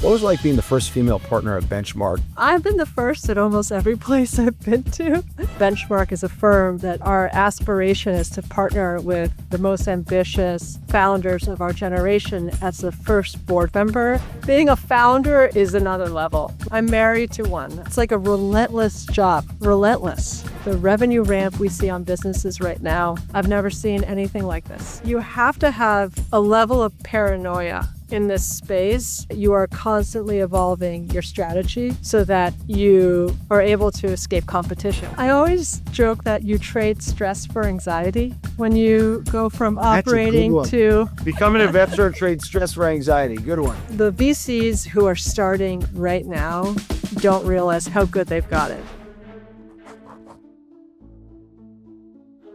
What was it like being the first female partner at Benchmark? I've been the first at almost every place I've been to. Benchmark is a firm that our aspiration is to partner with the most ambitious founders of our generation as the first board member. Being a founder is another level. I'm married to one. It's like a relentless job, relentless. The revenue ramp we see on businesses right now, I've never seen anything like this. You have to have a level of paranoia in this space. You are constantly evolving your strategy so that you are able to escape competition. I always joke that you trade stress for anxiety when you go from operating to Become an investor and trade stress for anxiety. Good one. the VCs who are starting right now don't realize how good they've got it.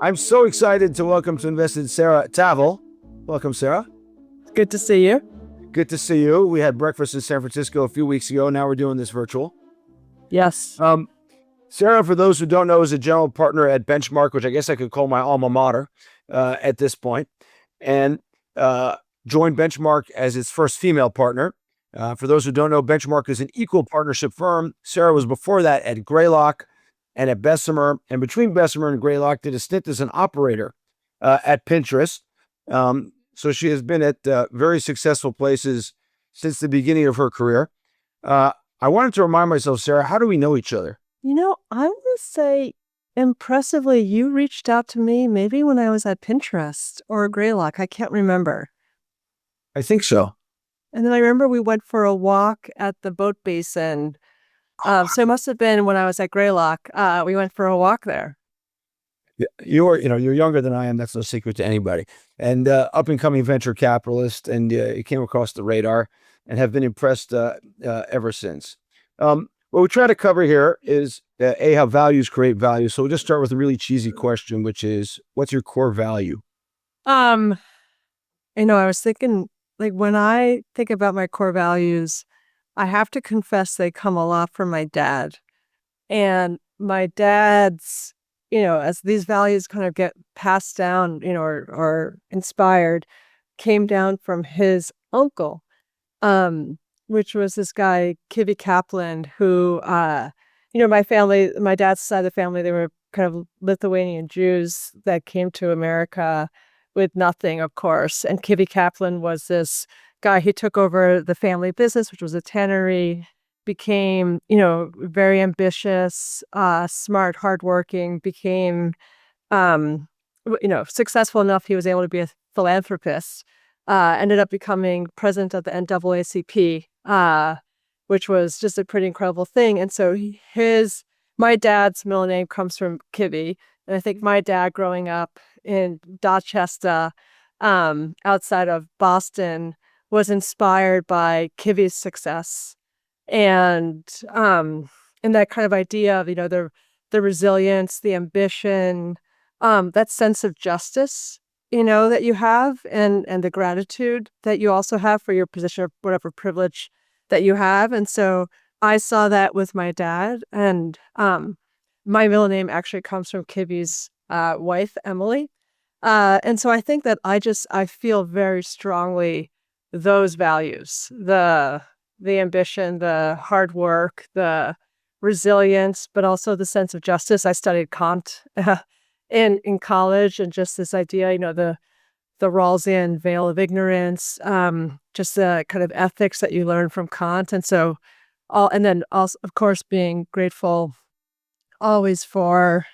I'm so excited to welcome to Invested Sarah Tavel. Welcome, Sarah. Good to see you. Good to see you. We had breakfast in San Francisco a few weeks ago. Now we're doing this virtual. Yes. Sarah, for those who don't know, is a general partner at Benchmark, which I guess I could call my alma mater at this point, and joined Benchmark as its first female partner. For those who don't know, Benchmark is an equal partnership firm. Sarah was before that at Greylock and at Bessemer, and between Bessemer and Greylock did a stint as an operator at Pinterest. So she has been at very successful places since the beginning of her career. I wanted to remind myself, Sarah, how do we know each other? I would say impressively, you reached out to me maybe when I was at Pinterest or Greylock. I can't remember. I think so. And then I remember we went for a walk at the boat basin. So it must have been when I was at Greylock. We went for a walk there. You're younger than I am. That's no secret to anybody. And up and coming venture capitalist, and you came across the radar and have been impressed ever since. What we try to cover here is how values create value. So we'll just start with a really cheesy question, which is, what's your core value? I was thinking, like, when I think about my core values, I have to confess they come a lot from my dad. And my dad's, as these values kind of get passed down, or inspired, came down from his uncle, which was this guy, Kivy Kaplan, who, my dad's side of the family, they were kind of Lithuanian Jews that came to America with nothing, of course. And Kivy Kaplan was this guy, he took over the family business, which was a tannery, became, very ambitious, smart, hardworking, became, successful enough he was able to be a philanthropist, ended up becoming president of the NAACP, which was just a pretty incredible thing. And so my dad's middle name comes from Kivy. And I think my dad growing up in Dorchester, outside of Boston, was inspired by Kivy's success. And that kind of idea of, the resilience, the ambition, that sense of justice, that you have, and the gratitude that you also have for your position of whatever privilege that you have. And so I saw that with my dad, and my middle name actually comes from Kivy's wife, Emily. And so I think that I feel very strongly those values, the ambition, the hard work, the resilience, but also the sense of justice. I studied Kant in college, and just this idea, the Rawlsian veil of ignorance, just the kind of ethics that you learn from Kant. And so and then also, of course, being grateful always for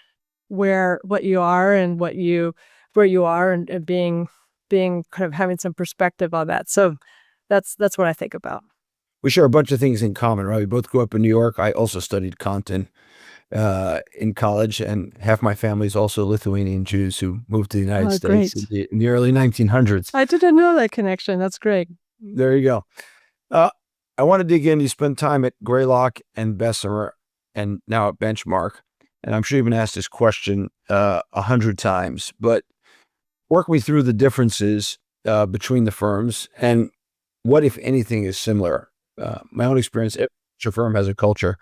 what you are and where you are, and being kind of having some perspective on that. So that's what I think about. We share a bunch of things in common, right? We both grew up in New York. I also studied Kant in college, and half my family is also Lithuanian Jews who moved to the United States in the early 1900s. I didn't know that connection. That's great. There you go. I want to dig in. You spent time at Greylock and Bessemer, and now at Benchmark. And I'm sure you've been asked this question 100 times, but work me through the differences between the firms, and what, if anything, is similar. My own experience, your firm has a culture.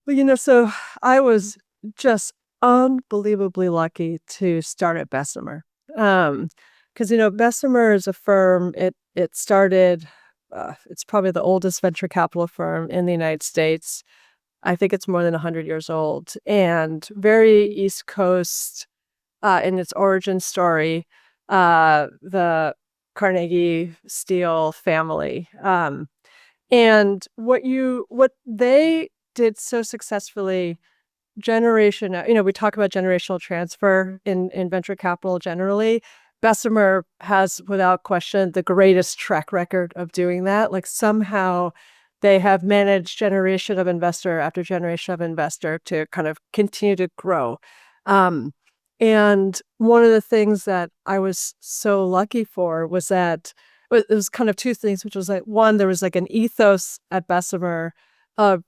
Well, so I was just unbelievably lucky to start at Bessemer. Because, Bessemer is a firm, it started it's probably the oldest venture capital firm in the United States. I think it's more than 100 years old, and very East Coast in its origin story. The Carnegie Steel family. And what they did so successfully, we talk about generational transfer in venture capital generally. Bessemer has, without question, the greatest track record of doing that. Like somehow they have managed generation of investor after generation of investor to kind of continue to grow. And one of the things that I was so lucky for was that it was kind of two things, which was like, one, there was like an ethos at Bessemer of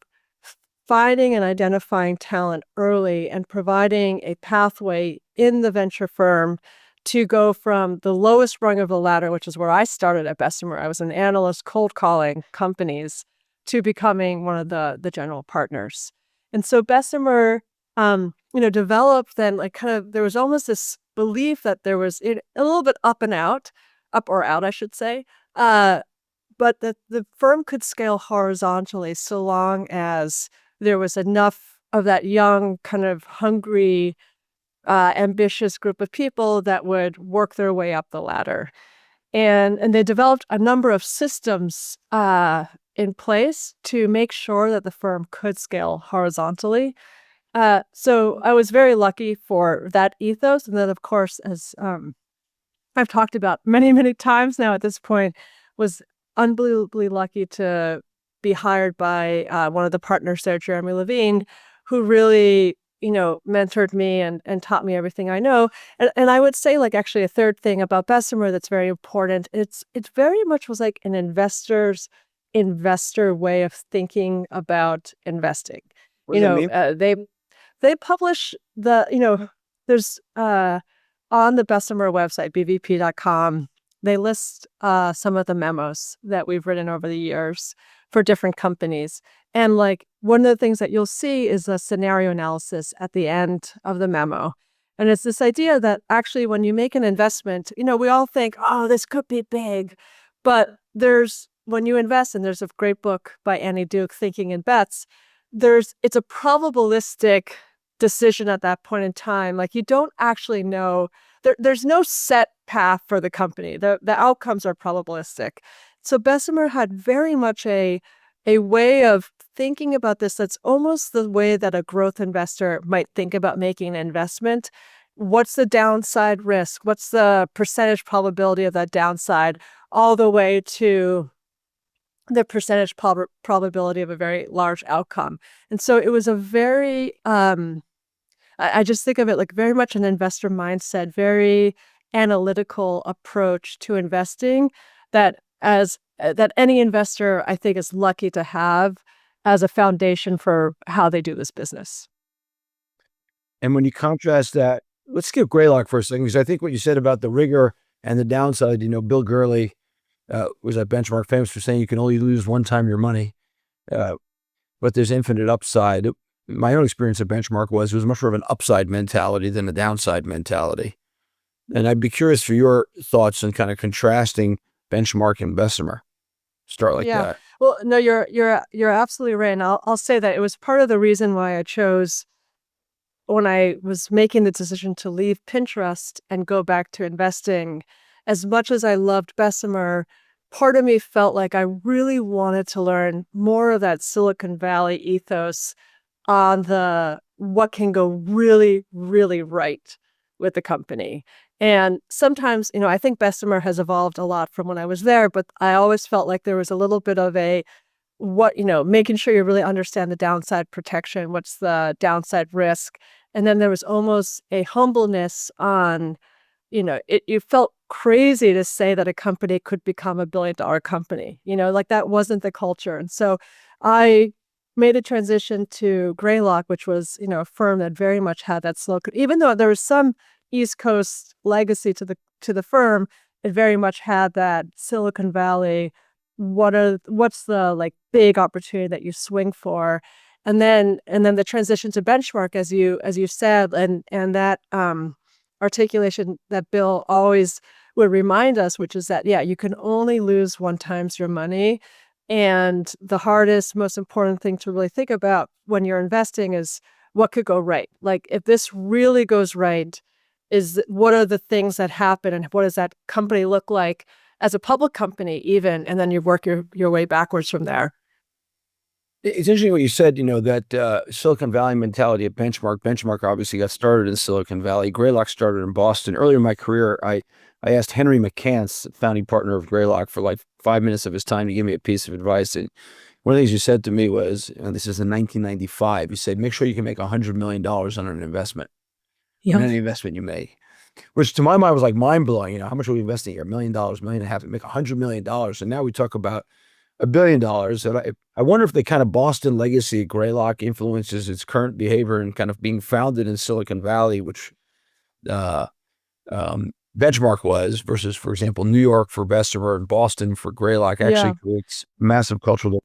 finding and identifying talent early and providing a pathway in the venture firm to go from the lowest rung of the ladder, which is where I started at Bessemer. I was an analyst cold calling companies to becoming one of the general partners. And so Bessemer, developed then like kind of, there was almost this belief that there was a little bit up or out, I should say, but that the firm could scale horizontally so long as there was enough of that young, kind of hungry, ambitious group of people that would work their way up the ladder. And they developed a number of systems in place to make sure that the firm could scale horizontally. So I was very lucky for that ethos. And then, of course, as I've talked about many, many times now at this point, was unbelievably lucky to be hired by one of the partners there, Jeremy Levine, who really, mentored me and taught me everything I know. And I would say, like, actually a third thing about Bessemer that's very important, it's very much was like an investor way of thinking about investing. What does that mean? They publish there's on the Bessemer website, bvp.com, they list some of the memos that we've written over the years for different companies. And like one of the things that you'll see is a scenario analysis at the end of the memo. And it's this idea that actually when you make an investment, we all think, oh, this could be big. But when you invest, and there's a great book by Annie Duke, Thinking in Bets, it's a probabilistic decision at that point in time. Like you don't actually know, there's no set path for the company. The outcomes are probabilistic. So Bessemer had very much a way of thinking about this that's almost the way that a growth investor might think about making an investment. What's the downside risk? What's the percentage probability of that downside, all the way to the percentage probability of a very large outcome. And so it was a very, I just think of it like very much an investor mindset, very analytical approach to investing that any investor, I think, is lucky to have as a foundation for how they do this business. And when you contrast that, let's skip Greylock for a second, because I think what you said about the rigor and the downside, Bill Gurley was at Benchmark famous for saying you can only lose one time your money, but there's infinite upside. My own experience at Benchmark it was much more of an upside mentality than a downside mentality. And I'd be curious for your thoughts on kind of contrasting Benchmark and Bessemer. Start like that. Well, no, you're absolutely right. And I'll say that it was part of the reason why I chose, when I was making the decision to leave Pinterest and go back to investing, as much as I loved Bessemer, part of me felt like I really wanted to learn more of that Silicon Valley ethos on what can go really, really right with the company. And sometimes, I think Bessemer has evolved a lot from when I was there, but I always felt like there was a little bit of making sure you really understand the downside protection, what's the downside risk. And then there was almost a humbleness on, you felt crazy to say that a company could become $1 billion company, like that wasn't the culture. And so I made a transition to Greylock, which was, a firm that very much had that even though there was some East Coast legacy to the firm, it very much had that Silicon Valley. What's the like big opportunity that you swing for, and then the transition to Benchmark, as you said, and that articulation that Bill always would remind us, which is that, yeah, you can only lose one times your money. And the hardest, most important thing to really think about when you're investing is what could go right. Like if this really goes right, what are the things that happen and what does that company look like as a public company even? And then you work your way backwards from there. It's interesting what you said, that Silicon Valley mentality at Benchmark. Benchmark obviously got started in Silicon Valley. Greylock started in Boston. Earlier in my career, I asked Henry McCants, founding partner of Greylock, for like 5 minutes of his time to give me a piece of advice. And one of the things you said to me was, and this is in 1995, you said, make sure you can make $100 million on an investment, on Yeah. any investment you make, which to my mind was like mind blowing. How much are we investing here? $1 million, million and a half, and make $100 million. And now we talk about $1 billion. And I wonder if the kind of Boston legacy of Greylock influences its current behavior and kind of being founded in Silicon Valley, which uh, Benchmark was, versus, for example, New York for Bessemer and Boston for Greylock, actually Yeah. creates massive cultural.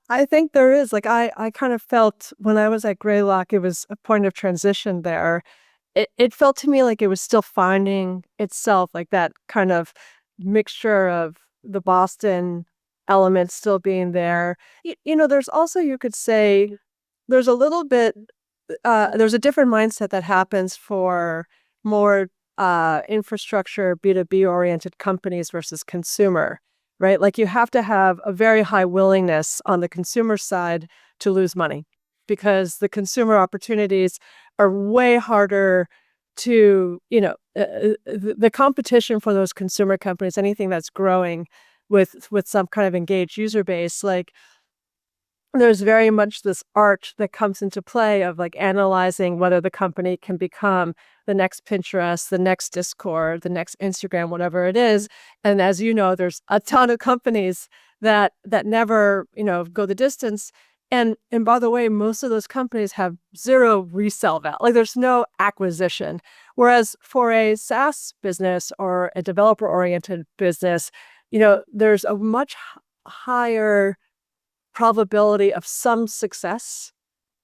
I think there is. Like I kind of felt when I was at Greylock, it was a point of transition there. It felt to me like it was still finding itself, like that kind of mixture of the Boston element still being there. There's also, you could say, there's a little bit, there's a different mindset that happens for more infrastructure, B2B oriented companies versus consumer, right? Like you have to have a very high willingness on the consumer side to lose money because the consumer opportunities are way harder to, the competition for those consumer companies, anything that's growing with some kind of engaged user base, like there's very much this art that comes into play of like analyzing whether the company can become the next Pinterest, the next Discord, the next Instagram, whatever it is. And as you know, there's a ton of companies that never, go the distance. And by the way, most of those companies have zero resale value. Like there's no acquisition. Whereas for a SaaS business or a developer oriented business, there's a much higher probability of some success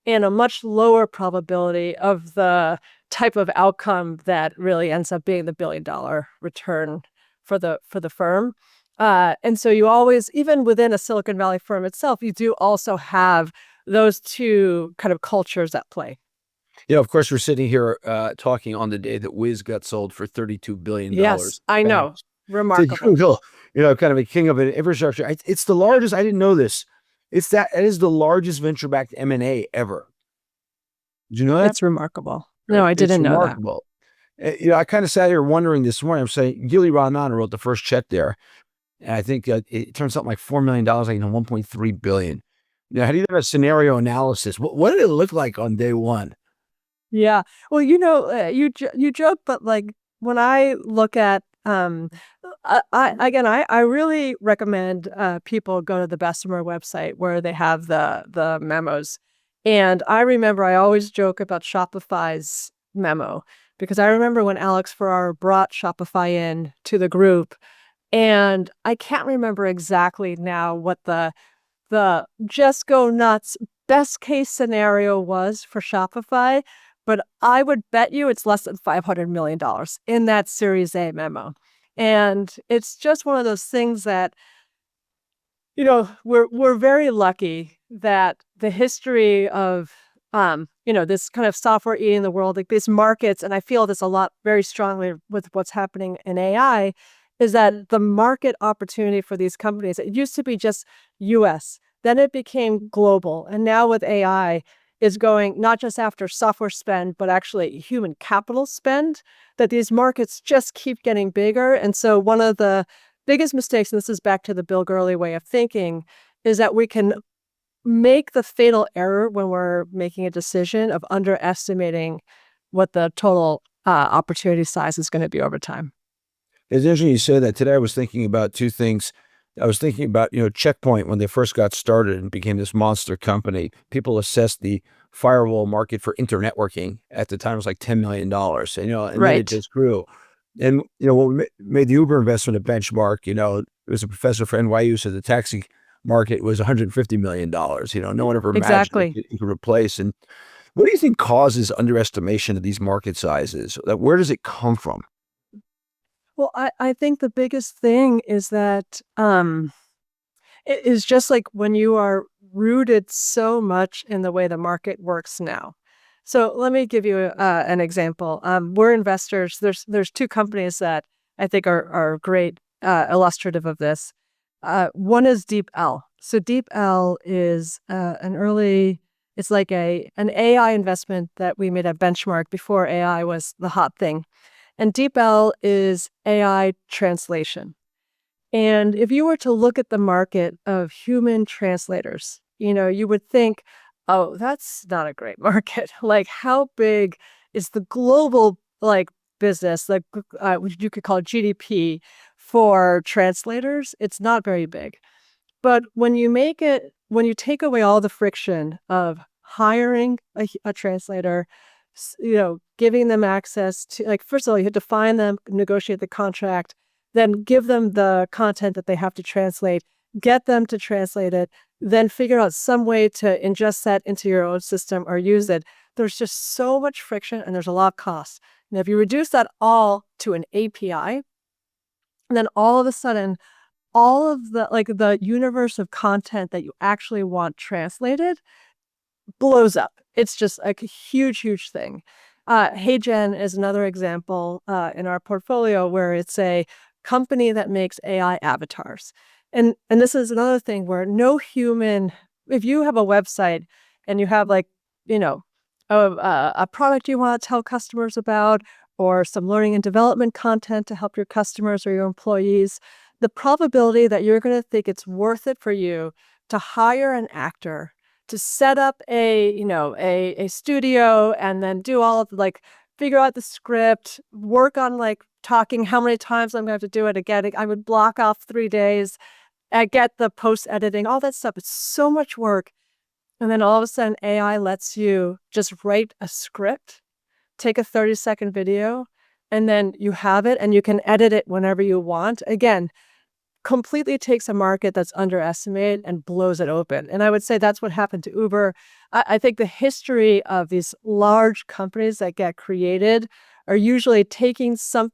and a much lower probability of the type of outcome that really ends up being the $1 billion return for the firm. And so you always, even within a Silicon Valley firm itself, you do also have those two kind of cultures at play. Of course, we're sitting here talking on the day that Wiz got sold for $32 billion. Yes, I know. To Remarkable. Google, kind of a king of an infrastructure. It's the largest. I didn't know this. It is the largest venture-backed M&A ever. Did you know that? It's remarkable. No, I It's didn't know that. remarkable. I kind of sat here wondering this morning. I'm saying Gili Radnan wrote the first check there, and I think it turns out like $4 million, like 1.3 billion. How do you do a scenario analysis? What did it look like on day one? Yeah. Well, you joke, but like when I look at, I really recommend people go to the Bessemer website where they have the memos. And I remember I always joke about Shopify's memo because I remember when Alex Farrar brought Shopify in to the group, and I can't remember exactly now what the just go nuts best case scenario was for Shopify, but I would bet you it's less than $500 million in that Series A memo. And it's just one of those things that, we're very lucky that the history of, this kind of software eating the world, like these markets, and I feel this a lot very strongly with what's happening in AI, is that the market opportunity for these companies, it used to be just US, then it became global. And now with AI, is going not just after software spend, but actually human capital spend, that these markets just keep getting bigger. And so one of the biggest mistakes, and this is back to the Bill Gurley way of thinking, is that we can make the fatal error when we're making a decision of underestimating what the total opportunity size is going to be over time. It's interesting you said that. Today I was thinking about two things. I was thinking about, Checkpoint when they first got started and became this monster company. People assessed the firewall market for internetworking at the time was like $10 million. And then it Right. just grew. And, what made the Uber investment a benchmark, it was a professor for NYU said the taxi market was $150 million. No one ever imagined Exactly. it could replace. And what do you think causes underestimation of these market sizes? Where does it come from? Well, I think the biggest thing is that it is just like when you are rooted so much in the way the market works now. So let me give you an example. We're investors. There's two companies that I think are great illustrative of this. One is DeepL. So DeepL is it's like an AI investment that we made at Benchmark before AI was the hot thing. And DeepL is AI translation. And if you were to look at the market of human translators, you would think, oh, that's not a great market. Like, how big is the global, like, business, like, which you could call GDP for translators? It's not very big. But when you take away all the friction of hiring a translator, giving them access to, like, first of all, you have to find them, negotiate the contract, then give them the content that they have to translate, get them to translate it, then figure out some way to ingest that into your own system or use it. There's just so much friction and there's a lot of cost. And if you reduce that all to an API, then all of a sudden, all of the universe of content that you actually want translated blows up. It's just a huge, huge thing. HeyGen is another example in our portfolio where it's a company that makes AI avatars. And this is another thing where no human, if you have a website and you have a product you want to tell customers about or some learning and development content to help your customers or your employees, the probability that you're going to think it's worth it for you to hire an actor to set up a studio and then do all of figure out the script, work on talking how many times I'm going to have to do it again. I would block off 3 days, get the post editing, all that stuff. It's so much work. And then all of a sudden AI lets you just write a script, take a 30-second video, and then you have it and you can edit it whenever you want. Again, completely takes a market that's underestimated and blows it open. And I would say that's what happened to Uber. I think the history of these large companies that get created are usually taking some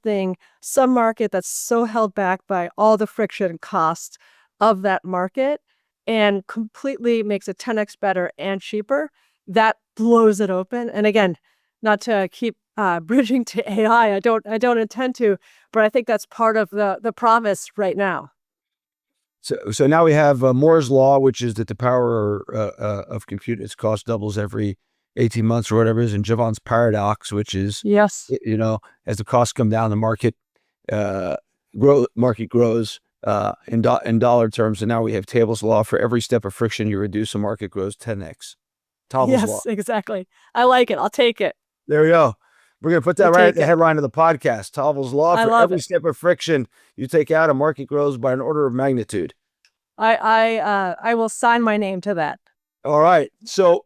market that's so held back by all the friction and cost of that market and completely makes it 10x better and cheaper. That blows it open. And again, not to keep bridging to AI, I don't intend to, but I think that's part of the promise right now. So now we have Moore's law, which is that the power of compute, its cost doubles every 18 months or whatever it is, and Javon's paradox, which is, Yes. as the costs come down, the market grows in dollar terms. And now we have Tavel's law. For every step of friction you reduce, the market grows 10x. Tavel's law. Yes, exactly. I like it. I'll take it. There we go. We're going to put that right at the headline of the podcast. Tavel's law. For every step of friction you take out, a market grows by an order of magnitude. I will sign my name to that. All right. So,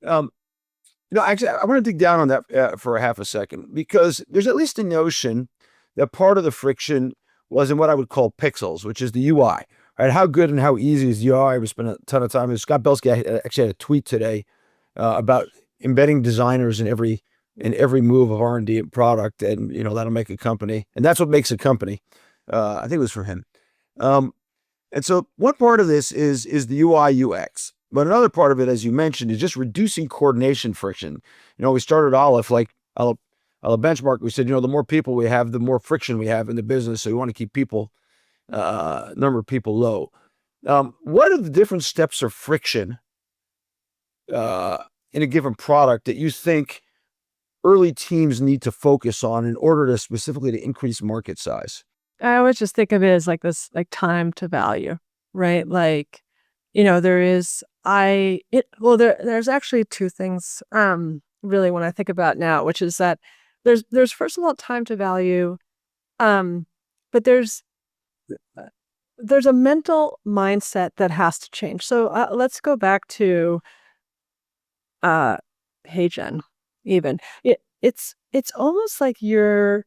actually, I want to dig down on that for a half a second, because there's at least a notion that part of the friction was in what I would call pixels, which is the UI. Right? How good and how easy is the UI? We spent a ton of time. Scott Belsky actually had a tweet today about embedding designers in every move of R&D and product, and that'll make a company, and that's what makes a company. I think it was for him. And so one part of this is the UI UX, but another part of it, as you mentioned, is just reducing coordination friction. We started Aleph benchmark. We said, the more people we have, the more friction we have in the business. So we want to keep number of people low. What are the different steps of friction in a given product that you think early teams need to focus on in order to specifically to increase market size? I always just think of it as this time to value, right? There's actually two things really when I think about now, which is that there's first of all time to value, but there's a mental mindset that has to change. So let's go back to HeyGen even. It's almost like you're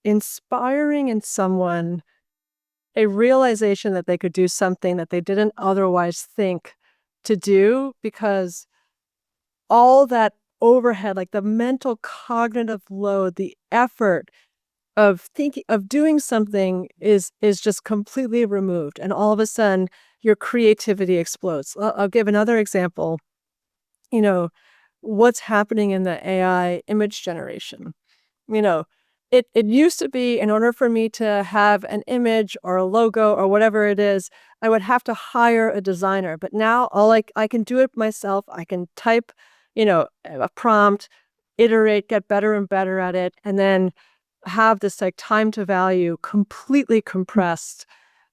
inspiring in someone a realization that they could do something that they didn't otherwise think to do, because all that overhead, like the mental cognitive load, the effort thinking of doing something is just completely removed, and all of a sudden your creativity explodes. I'll give another example. You know, what's happening in the AI image generation. You know, it used to be in order for me to have an image or a logo or whatever it is, I would have to hire a designer. But now I can do it myself. I can type, a prompt, iterate, get better and better at it, and then have this like time to value completely compressed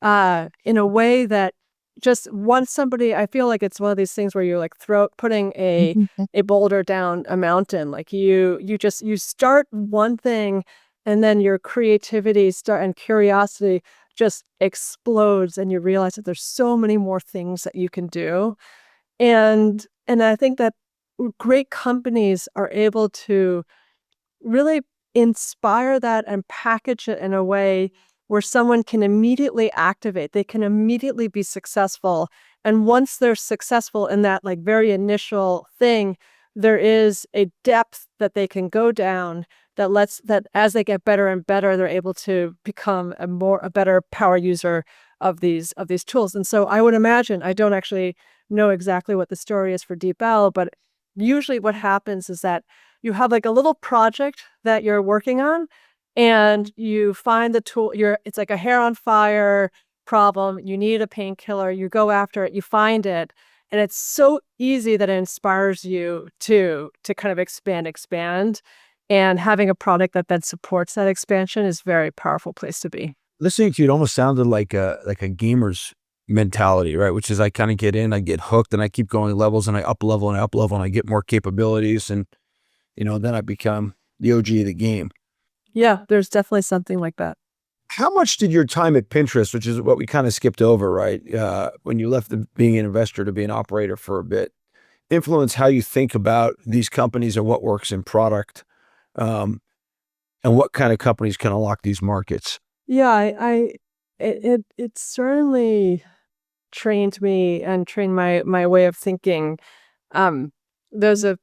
in a way that just once somebody, I feel like it's one of these things where you're like putting a boulder down a mountain. Like you start one thing, and then your creativity and curiosity just explodes, and you realize that there's so many more things that you can do. And I think that great companies are able to really inspire that and package it in a way where someone can immediately activate. They can immediately be successful. And once they're successful in that like very initial thing, there is a depth that they can go down that as they get better and better, they're able to become a better power user of these tools. And so I would imagine, I don't actually know exactly what the story is for DeepL, but usually what happens is that you have like a little project that you're working on, and you find the tool. It's like a hair on fire problem. You need a painkiller. You go after it. You find it, and it's so easy that it inspires you to kind of expand. And having a product that then supports that expansion is a very powerful place to be. Listening to you, it almost sounded like a gamer's mentality, right? Which is I kind of get in, I get hooked, and I keep going levels, and I up level and up level, and I get more capabilities, and then I become the OG of the game. Yeah, there's definitely something like that. How much did your time at Pinterest, which is what we kind of skipped over, right? When you left being an investor to be an operator for a bit, influence how you think about these companies and what works in product, um, and what kind of companies can unlock these markets? Yeah, it certainly trained me and trained my way of thinking. Um, those of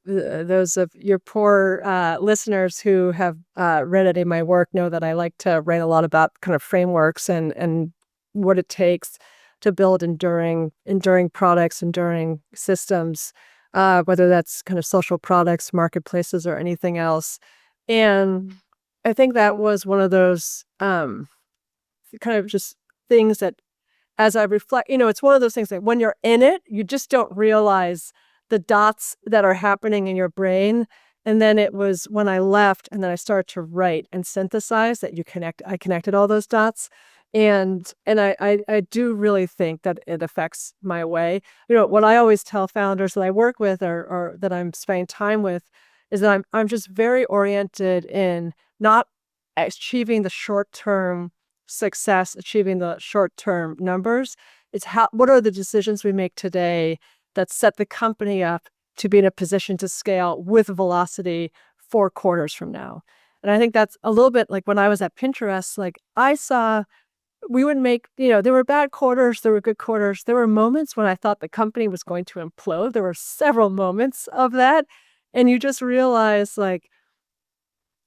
your poor listeners who have read any of my work know that I like to write a lot about kind of frameworks and what it takes to build enduring products, enduring systems, whether that's kind of social products, marketplaces, or anything else. And I think that was one of those kind of just things that as I reflect, it's one of those things that when you're in it, you just don't realize the dots that are happening in your brain. And then it was when I left and then I started to write and synthesize that I connected all those dots. And I do really think that it affects my way. What I always tell founders that I work with or that I'm spending time with is that I'm just very oriented in not achieving the short-term success, achieving the short-term numbers. It's what are the decisions we make today that set the company up to be in a position to scale with velocity 4 quarters from now. And I think that's a little bit like when I was at Pinterest, like I saw we would make, there were bad quarters, there were good quarters. There were moments when I thought the company was going to implode. There were several moments of that. And you just realize like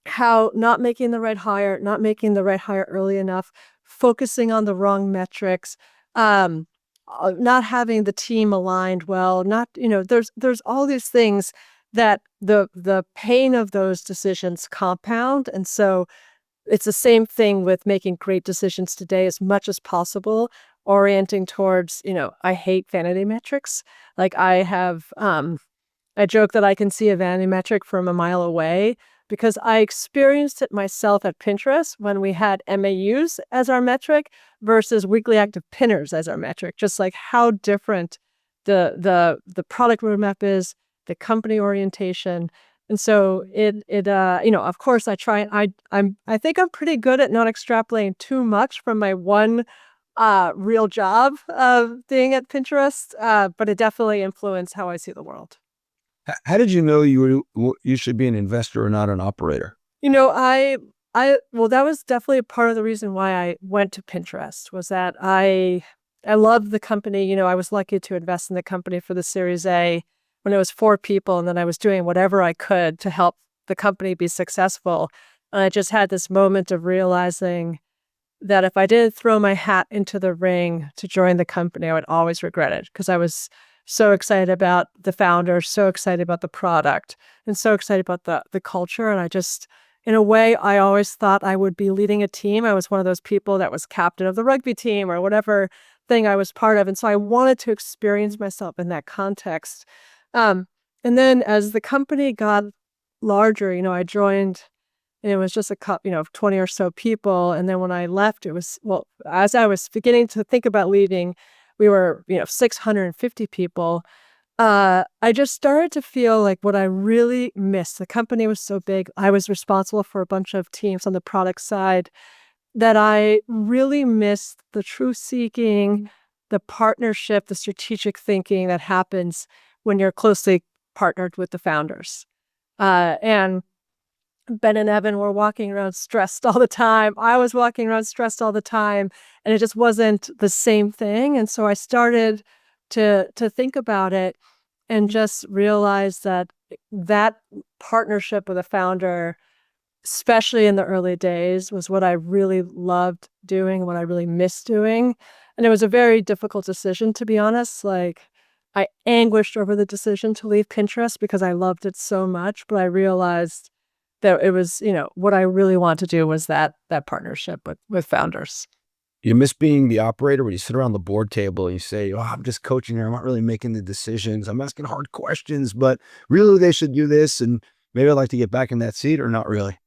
how not making the right hire, not making the right hire early enough, focusing on the wrong metrics, not having the team aligned well, not, there's all these things that the pain of those decisions compound. And so it's the same thing with making great decisions today as much as possible, orienting towards, I hate vanity metrics. Like I joke that I can see a vanity metric from a mile away because I experienced it myself at Pinterest when we had MAUs as our metric versus weekly active pinners as our metric. Just like how different the product roadmap is, the company orientation. And so of course I try I think I'm pretty good at not extrapolating too much from my one real job of being at Pinterest, but it definitely influenced how I see the world. How did you know you should be an investor or not an operator? Well, that was definitely a part of the reason why I went to Pinterest was that I loved the company. I was lucky to invest in the company for the Series A when it was 4 people, and then I was doing whatever I could to help the company be successful. And I just had this moment of realizing that if I didn't throw my hat into the ring to join the company, I would always regret it, because I was so excited about the founder, so excited about the product, and so excited about the culture. And I just, in a way, I always thought I would be leading a team. I was one of those people that was captain of the rugby team or whatever thing I was part of. And so I wanted to experience myself in that context. And then as the company got larger, I joined, and it was just 20 or so people. And then when I left, it was, well, as I was beginning to think about leaving, we were, 650 people. I just started to feel like what I really missed. The company was so big. I was responsible for a bunch of teams on the product side, that I really missed the truth seeking, the partnership, the strategic thinking that happens when you're closely partnered with the founders. And Ben and Evan were walking around stressed all the time. I was walking around stressed all the time, and it just wasn't the same thing. And so I started to think about it and just realize that partnership with a founder, especially in the early days, was what I really loved doing, what I really missed doing. And it was a very difficult decision, to be honest. Like, I anguished over the decision to leave Pinterest because I loved it so much, but I realized that it was, what I really want to do was that partnership with founders. You miss being the operator when you sit around the board table and you say, "Oh, I'm just coaching here. I'm not really making the decisions. I'm asking hard questions, but really they should do this. And maybe I'd like to get back in that seat," or not really.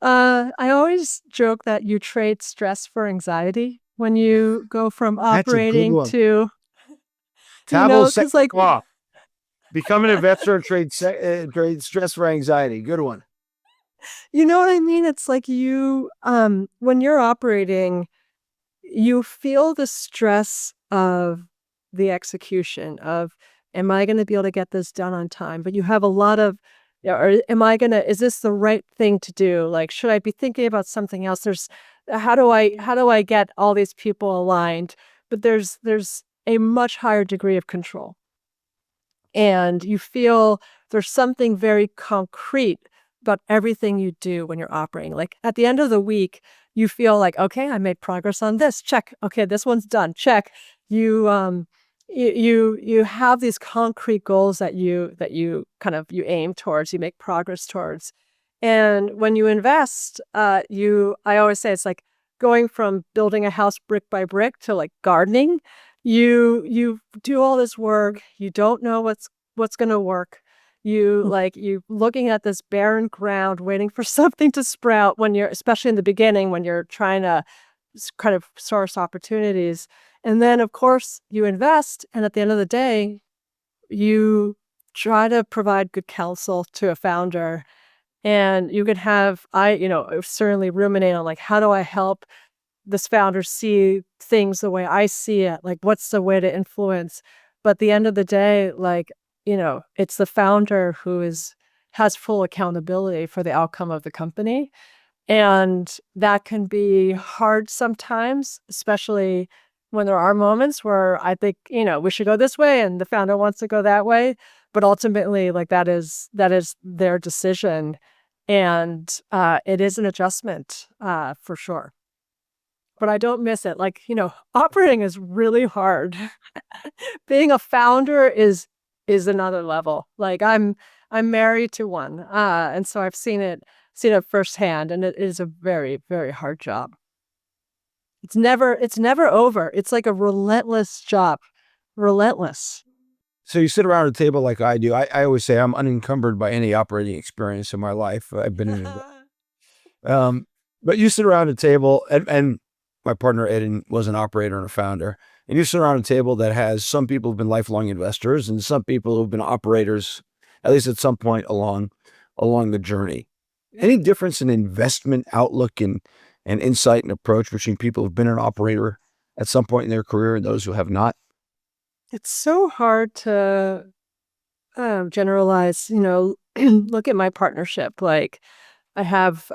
I always joke that you trade stress for anxiety when you go from That's a good operating one. to, Tavel because second like, law. Become an investor and trade stress for anxiety. Good one. you know what I mean? It's like when you're operating, you feel the stress of the execution of, am I going to be able to get this done on time? But you have a lot of, or is this the right thing to do? Like, should I be thinking about something else? How do I get all these people aligned? But there's a much higher degree of control. And you feel there's something very concrete about everything you do when you're operating. Like, at the end of the week, you feel like, okay, I made progress on this. Check. Okay, this one's done. Check. You have these concrete goals that you aim towards, you make progress towards. And when you invest, I always say it's like going from building a house brick by brick to like gardening. You do all this work, you don't know what's going to work. You looking at this barren ground waiting for something to sprout, when you're, especially in the beginning, when you're trying to kind of source opportunities. And then of course you invest, and at the end of the day, you try to provide good counsel to a founder. And you could have, certainly ruminate on, like, how do I help this founder see things the way I see it? Like, what's the way to influence? But at the end of the day, like, it's the founder who has full accountability for the outcome of the company. And that can be hard sometimes, especially when there are moments where I think, we should go this way and the founder wants to go that way. But ultimately, like, that is their decision. And it is an adjustment, for sure. But I don't miss it. Like, operating is really hard. Being a founder is another level. Like, I'm married to one, and so I've seen it firsthand, and it is a very, very hard job. It's never over. It's like a relentless job, relentless. So you sit around a table like I do. I always say I'm unencumbered by any operating experience in my life. I've been in it. But you sit around a table, and my partner Ed was an operator and a founder. And you sit around a table that has some people who've been lifelong investors and some people who've been operators, at least at some point along the journey. Any difference in investment outlook and insight and approach between people who've been an operator at some point in their career and those who have not? It's so hard to generalize. Look at my partnership. Like, I have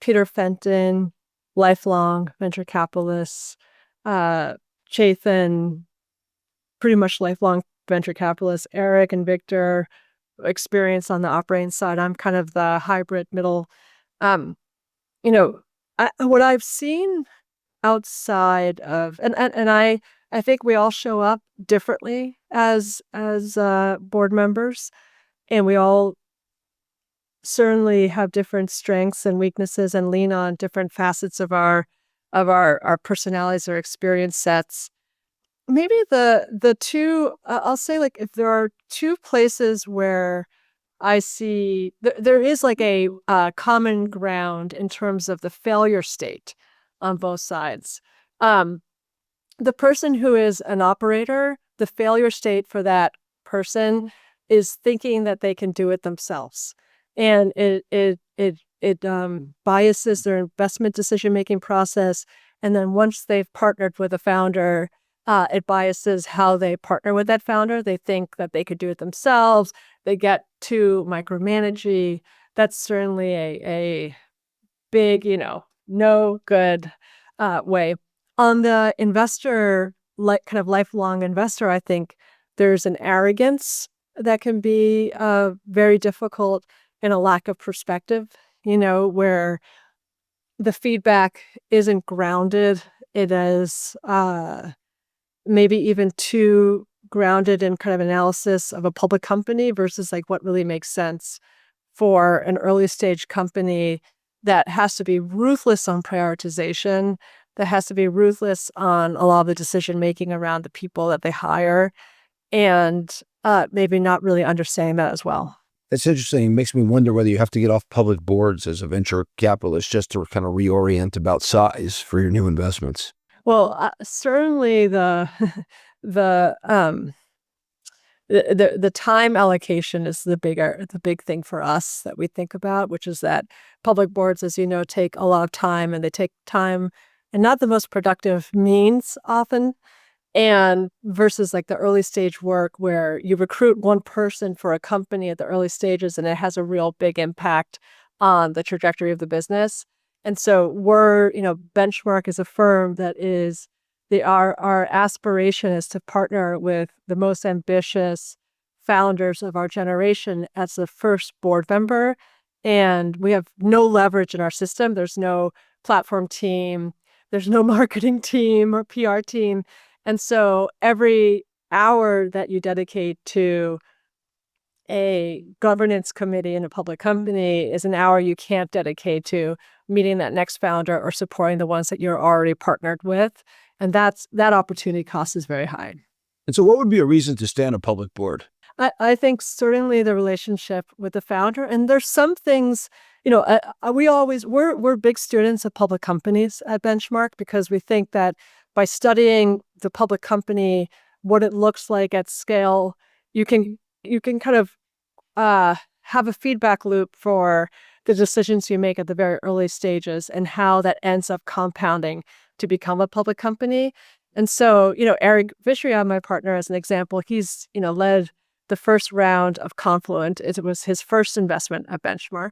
Peter Fenton, lifelong venture capitalists, uh, Chaitin, pretty much lifelong venture capitalists, Eric and Victor, experience on the operating side. I'm kind of the hybrid middle You know, what I've seen outside of, and I think we all show up differently as board members, and we all certainly have different strengths and weaknesses and lean on different facets of our personalities or experience sets. Maybe the two, I'll say, like, if there are two places where I see there is like a common ground in terms of the failure state on both sides. Um, the person who is an operator, the failure state for that person is thinking that they can do it themselves, and it biases their investment decision making process. And then once they've partnered with a founder, it biases how they partner with that founder. They think that they could do it themselves. They get too micromanagey. That's certainly a big, no good way. On the investor, like kind of lifelong investor, I think there's an arrogance that can be very difficult, and a lack of perspective, where the feedback isn't grounded. It is maybe even too grounded in kind of analysis of a public company versus like what really makes sense for an early stage company that has to be ruthless on prioritization, that has to be ruthless on a lot of the decision making around the people that they hire, and maybe not really understanding that as well. That's interesting. It makes me wonder whether you have to get off public boards as a venture capitalist just to kind of reorient about size for your new investments. Well, certainly the the time allocation is the big thing for us that we think about, which is that public boards, as you know, take a lot of time, and they take time and not the most productive means often. And versus like the early stage work where you recruit one person for a company at the early stages and it has a real big impact on the trajectory of the business. And so Benchmark is a firm that is our aspiration is to partner with the most ambitious founders of our generation as the first board member. And we have no leverage in our system. There's no platform team, there's no marketing team or PR team. And so every hour that you dedicate to a governance committee in a public company is an hour you can't dedicate to meeting that next founder or supporting the ones that you're already partnered with. And that opportunity cost is very high. And so what would be a reason to stay on a public board? I think certainly the relationship with the founder, and there's some things, we're big students of public companies at Benchmark because we think that by studying the public company, what it looks like at scale, you can kind of have a feedback loop for the decisions you make at the very early stages and how that ends up compounding to become a public company. And so, Eric Vishria, my partner, as an example, he's, led the first round of Confluent. It was his first investment at Benchmark.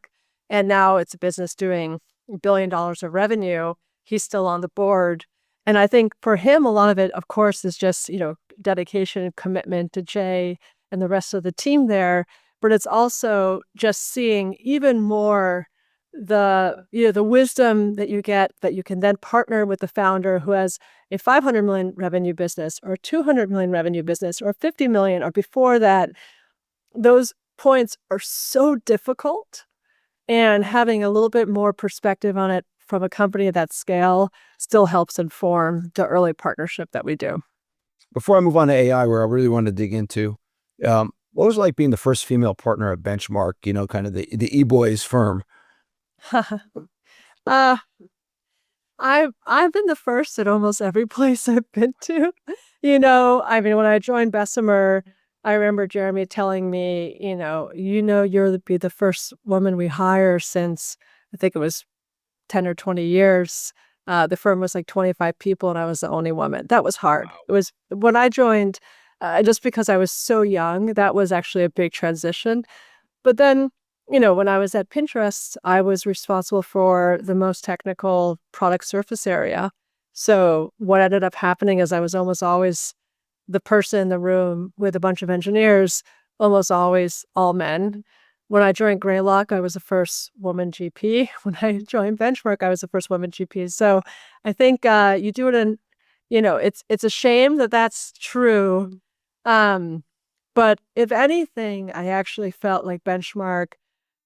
And now it's a business doing $1 billion of revenue. He's still on the board. And I think for him, a lot of it, of course, is just, dedication and commitment to Jay and the rest of the team there. But it's also just seeing even more the wisdom that you get, that you can then partner with the founder who has a 500 million revenue business or 200 million revenue business or 50 million or before that. Those points are so difficult, and having a little bit more perspective on it from a company of that scale still helps inform the early partnership that we do. Before I move on to AI, where I really want to dig into, what was it like being the first female partner at Benchmark, kind of the E-Boys firm? uh, I've been the first at almost every place I've been to. When I joined Bessemer, I remember Jeremy telling me, you'll be the first woman we hire since I think it was 10 or 20 years. The firm was like 25 people and I was the only woman. That was hard. Wow. It was when I joined, just because I was so young, that was actually a big transition. But then, when I was at Pinterest, I was responsible for the most technical product surface area. So what ended up happening is I was almost always the person in the room with a bunch of engineers, almost always all men. When I joined Greylock, I was the first woman GP. When I joined Benchmark, I was the first woman GP. So I think you do it in, it's a shame that that's true. But if anything, I actually felt like Benchmark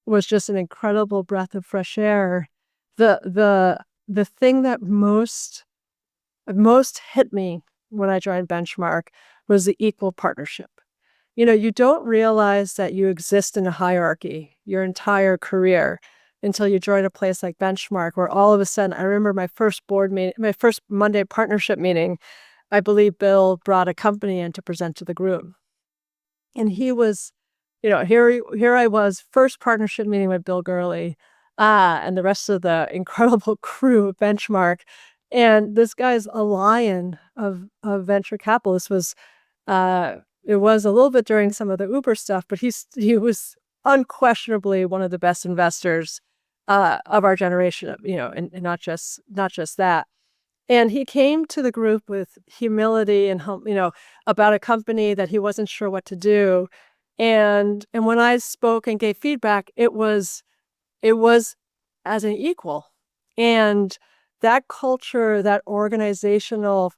was just an incredible breath of fresh air. The thing that most hit me when I joined Benchmark was the equal partnership. You don't realize that you exist in a hierarchy your entire career until you join a place like Benchmark, where all of a sudden, I remember my first board meeting, my first Monday partnership meeting, I believe Bill brought a company in to present to the group. And he was, here I was, first partnership meeting with Bill Gurley, and the rest of the incredible crew of Benchmark. And this guy's a lion of venture capitalists. It was a little bit during some of the Uber stuff, but he was unquestionably one of the best investors of our generation, and not just that. And he came to the group with humility and, about a company that he wasn't sure what to do. And when I spoke and gave feedback, it was as an equal. And that culture, that organizational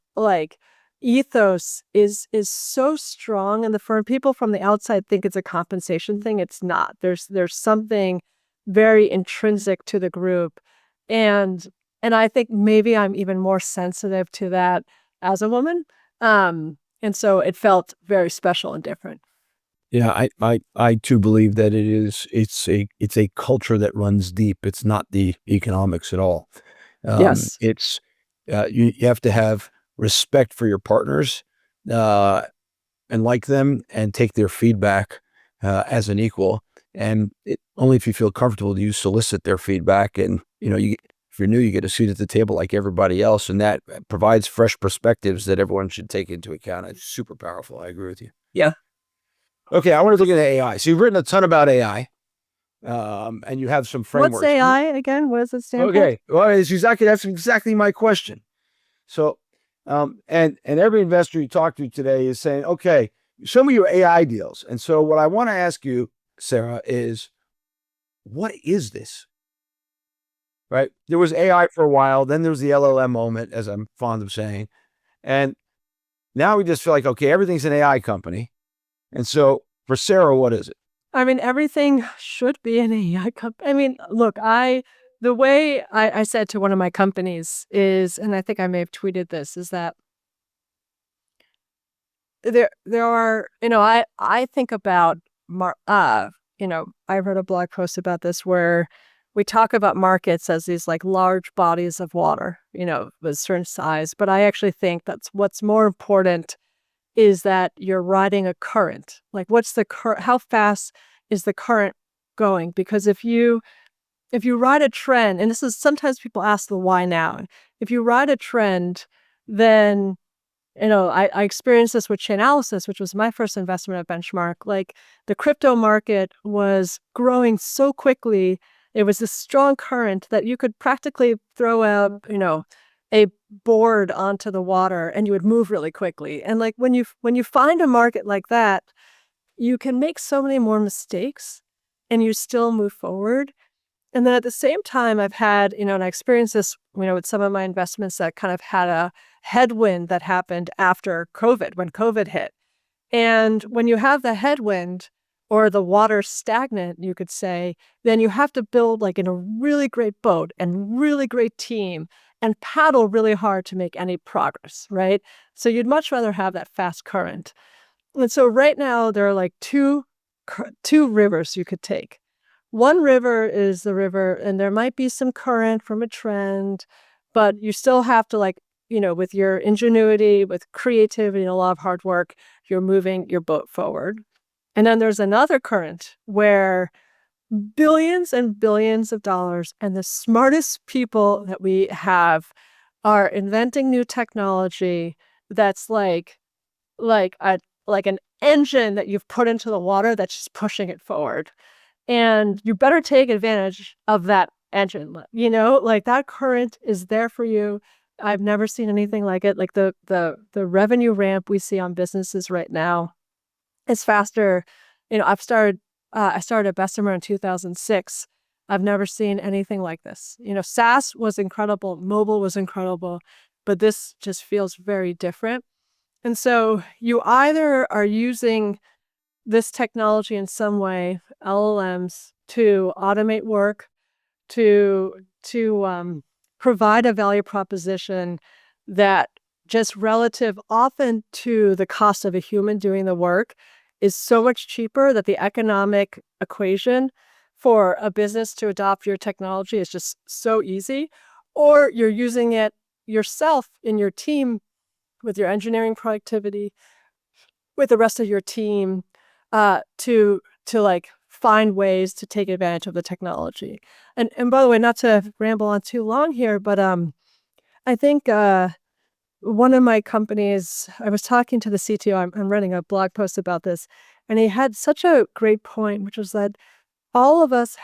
ethos is so strong in the firm. People from the outside think it's a compensation thing. It's not. There's something very intrinsic to the group. And I think maybe I'm even more sensitive to that as a woman. And so it felt very special and different. Yeah, I too believe that it's a culture that runs deep. It's not the economics at all. Yes. It's you have to have respect for your partners, and like them and take their feedback as an equal. And only if you feel comfortable do you solicit their feedback. And if you're new, you get a seat at the table like everybody else, and that provides fresh perspectives that everyone should take into account. It's super powerful. I agree with you. Yeah. Okay, I want to look at AI. So you've written a ton about AI, and you have some What's frameworks. AI again? What does it stand for? Okay, well, that's exactly my question. So, and every investor you talk to today is saying, okay, show me your AI deals. And so, what I want to ask you, Sarah, is what is this? Right? There was AI for a while, then there was the LLM moment, as I'm fond of saying, and now we just feel like, okay, everything's an AI company. And so, for Sarah, what is it? I mean, everything should be an AI company. I mean, look, the way I said to one of my companies is, and I think I may have tweeted this, is that there are, I think about, I wrote a blog post about this where we talk about markets as these like large bodies of water, with a certain size. But I actually think that's what's more important is that you're riding a current. Like, what's the current? How fast is the current going? Because if you ride a trend, and this is sometimes people ask the why now. If you ride a trend, then I experienced this with Chainalysis, which was my first investment at Benchmark. Like, the crypto market was growing so quickly. It was this strong current that you could practically throw a board onto the water and you would move really quickly. And like when you find a market like that, you can make so many more mistakes and you still move forward. And then at the same time, I've had, and I experienced this, with some of my investments that kind of had a headwind that happened after COVID, when COVID hit. And when you have the headwind or the water stagnant, you could say, then you have to build like in a really great boat and really great team and paddle really hard to make any progress, right? So you'd much rather have that fast current. And so right now there are like two rivers you could take. One river is the river, and there might be some current from a trend, but you still have to with your ingenuity, with creativity and a lot of hard work, you're moving your boat forward. And then there's another current where billions and billions of dollars and the smartest people that we have are inventing new technology that's like an engine that you've put into the water that's just pushing it forward. And you better take advantage of that engine. Like that current is there for you. I've never seen anything like it. Like the revenue ramp we see on businesses right now is faster. I've started I started at Bessemer in 2006. I've never seen anything like this. SaaS was incredible, mobile was incredible, but this just feels very different. And so you either are using this technology in some way, LLMs, to automate work, to provide a value proposition that just relative often to the cost of a human doing the work is so much cheaper that the economic equation for a business to adopt your technology is just so easy, or you're using it yourself in your team with your engineering productivity, with the rest of your team, to like find ways to take advantage of the technology. And by the way, not to ramble on too long here, but I think one of my companies, I was talking to the CTO. I'm running a blog post about this, and he had such a great point, which was that all of us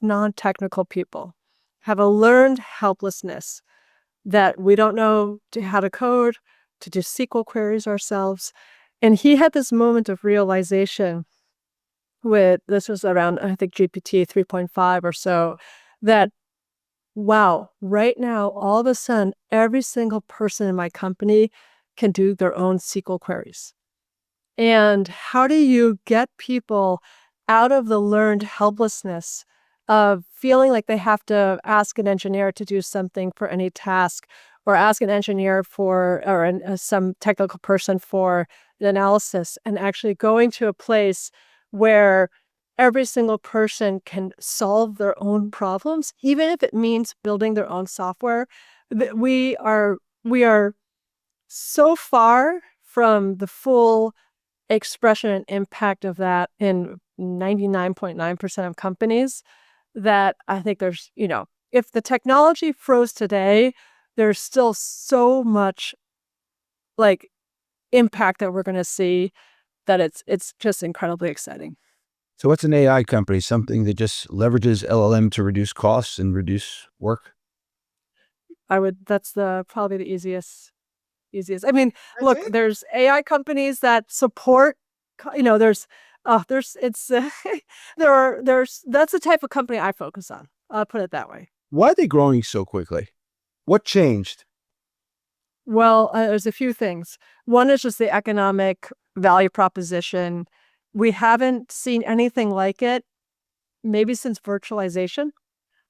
non-technical people have a learned helplessness that we don't know how to code, to do SQL queries ourselves. And he had this moment of realization this was around, I think, GPT 3.5 or so, that, wow, right now, all of a sudden, every single person in my company can do their own SQL queries. And how do you get people out of the learned helplessness of feeling like they have to ask an engineer to do something for any task, or ask an engineer some technical person for an analysis, and actually going to a place where every single person can solve their own problems, even if it means building their own software? We are so far from the full expression and impact of that in 99.9% of companies that I think if the technology froze today, there's still so much like impact that we're going to see that it's just incredibly exciting. So what's an AI company? Something that just leverages LLM to reduce costs and reduce work? That's probably the easiest. I mean, look, there's AI companies that support, it's, that's the type of company I focus on. I'll put it that way. Why are they growing so quickly? What changed? Well, there's a few things. One is just the economic value proposition. We haven't seen anything like it, maybe since virtualization.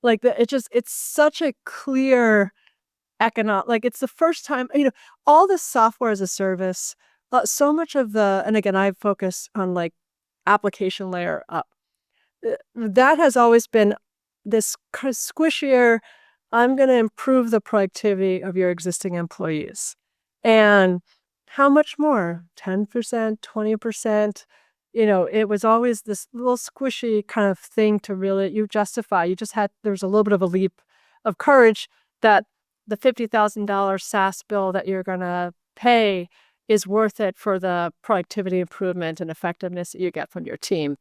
It's such a clear it's the first time, all the software as a service, so much of and again, I focus on application layer up. That has always been this kind of squishier, I'm going to improve the productivity of your existing employees. And how much more? 10%, 20%? It was always this little squishy kind of thing to really, justify. There's a little bit of a leap of courage that the $50,000 SaaS bill that you're going to pay is worth it for the productivity improvement and effectiveness that you get from your team.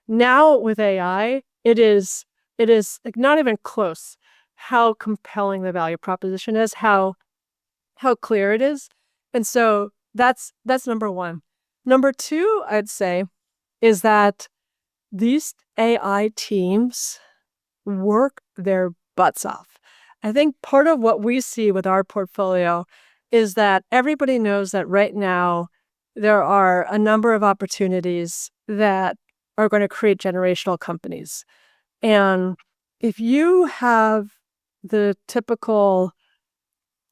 Now with AI, it is like not even close how compelling the value proposition is, how clear it is. And so that's number one. Number two, I'd say, is that these AI teams work their butts off. I think part of what we see with our portfolio is that everybody knows that right now there are a number of opportunities that are going to create generational companies. And if you have the typical,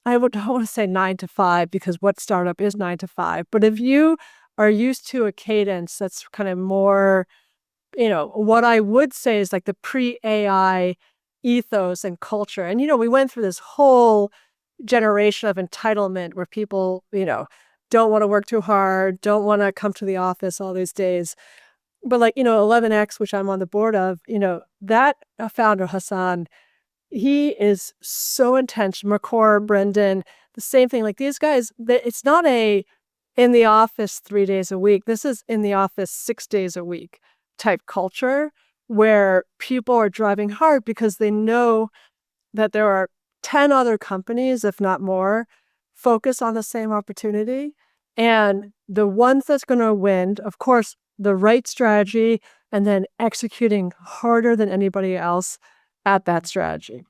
don't want to say 9 to 5, because what startup is 9 to 5, but if you are used to a cadence that's kind of more, what I would say is like the pre-AI ethos and culture. And, we went through this whole generation of entitlement where people, don't want to work too hard, don't want to come to the office all these days. But 11X, which I'm on the board of, that founder, Hassan, he is so intense. Makor, Brendan, the same thing. Like these guys, it's not in the office 3 days a week. This is in the office 6 days a week type culture where people are driving hard because they know that there are 10 other companies, if not more, focused on the same opportunity. And the ones that's going to win, of course, the right strategy and then executing harder than anybody else at that strategy.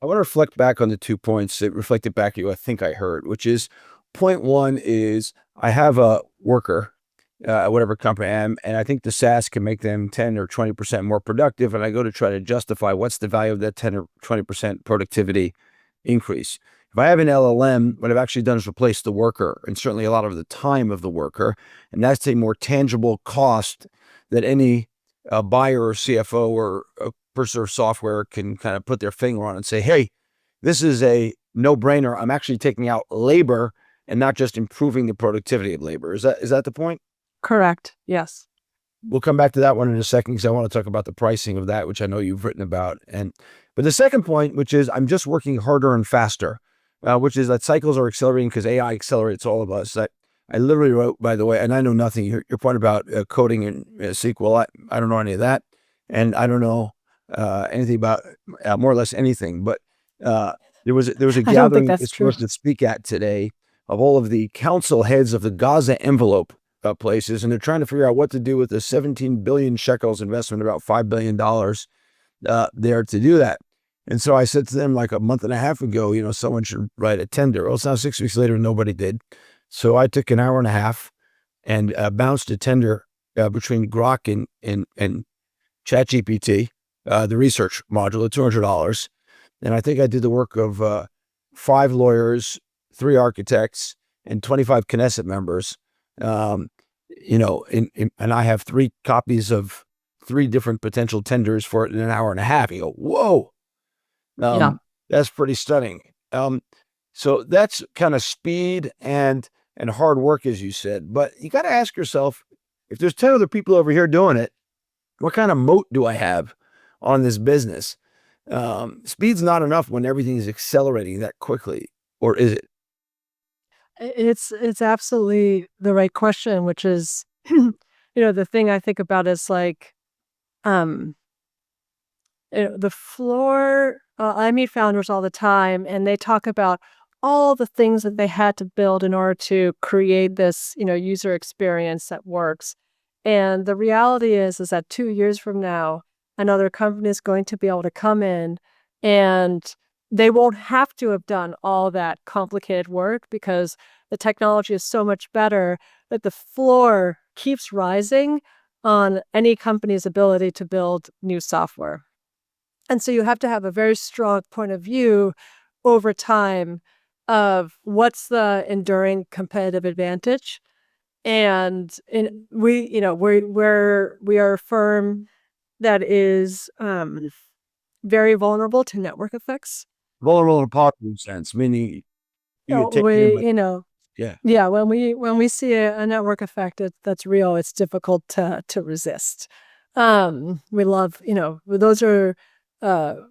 I want to reflect back on the 2 points that reflected back at you, I think I heard, which is point one is I have a worker, whatever company I am, and I think the SaaS can make them 10 or 20% more productive. And I go to try to justify what's the value of that 10 or 20% productivity increase. If I have an LLM, what I've actually done is replace the worker and certainly a lot of the time of the worker. And that's a more tangible cost that any buyer or CFO or a person of software can kind of put their finger on and say, hey, this is a no-brainer. I'm actually taking out labor and not just improving the productivity of labor. Is that the point? Correct. Yes. We'll come back to that one in a second because I want to talk about the pricing of that, which I know you've written about. But the second point, which is I'm just working harder and faster, which is that cycles are accelerating because AI accelerates all of us. I literally wrote, by the way, and I know nothing. Your point about coding in SQL, I don't know any of that, and I don't know anything about more or less anything. But there was a I don't think gathering that's it's true. supposed to speak at today of all of the council heads of the Gaza envelope places, and they're trying to figure out what to do with the 17 billion shekels investment, about $5 billion there to do that. And so I said to them like a month and a half ago, someone should write a tender. Well, it's now 6 weeks later, nobody did. So I took an hour and a half and bounced a tender between Grok and ChatGPT, the research module at $200. And I think I did the work of 5 lawyers, 3 architects, and 25 Knesset members. And I have 3 copies of 3 different potential tenders for it in an hour and a half. You go, whoa, Yeah. that's pretty stunning. So that's kind of speed and hard work, as you said. But you got to ask yourself, if there's 10 other people over here doing it, what kind of moat do I have on this business? Speed's not enough when everything is accelerating that quickly, or is it? It's absolutely the right question, which is, the thing I think about is like, um, the floor. I meet founders all the time, and they talk about all the things that they had to build in order to create this, user experience that works. And the reality is that 2 years from now, another company is going to be able to come in and they won't have to have done all that complicated work because the technology is so much better that the floor keeps rising on any company's ability to build new software. And so you have to have a very strong point of view over time of what's the enduring competitive advantage. And we are a firm that is very vulnerable to network effects. Vulnerable in a positive sense, meaning you get taken in, but yeah. Yeah, when we see a network effect that's real, it's difficult to resist. We love, those are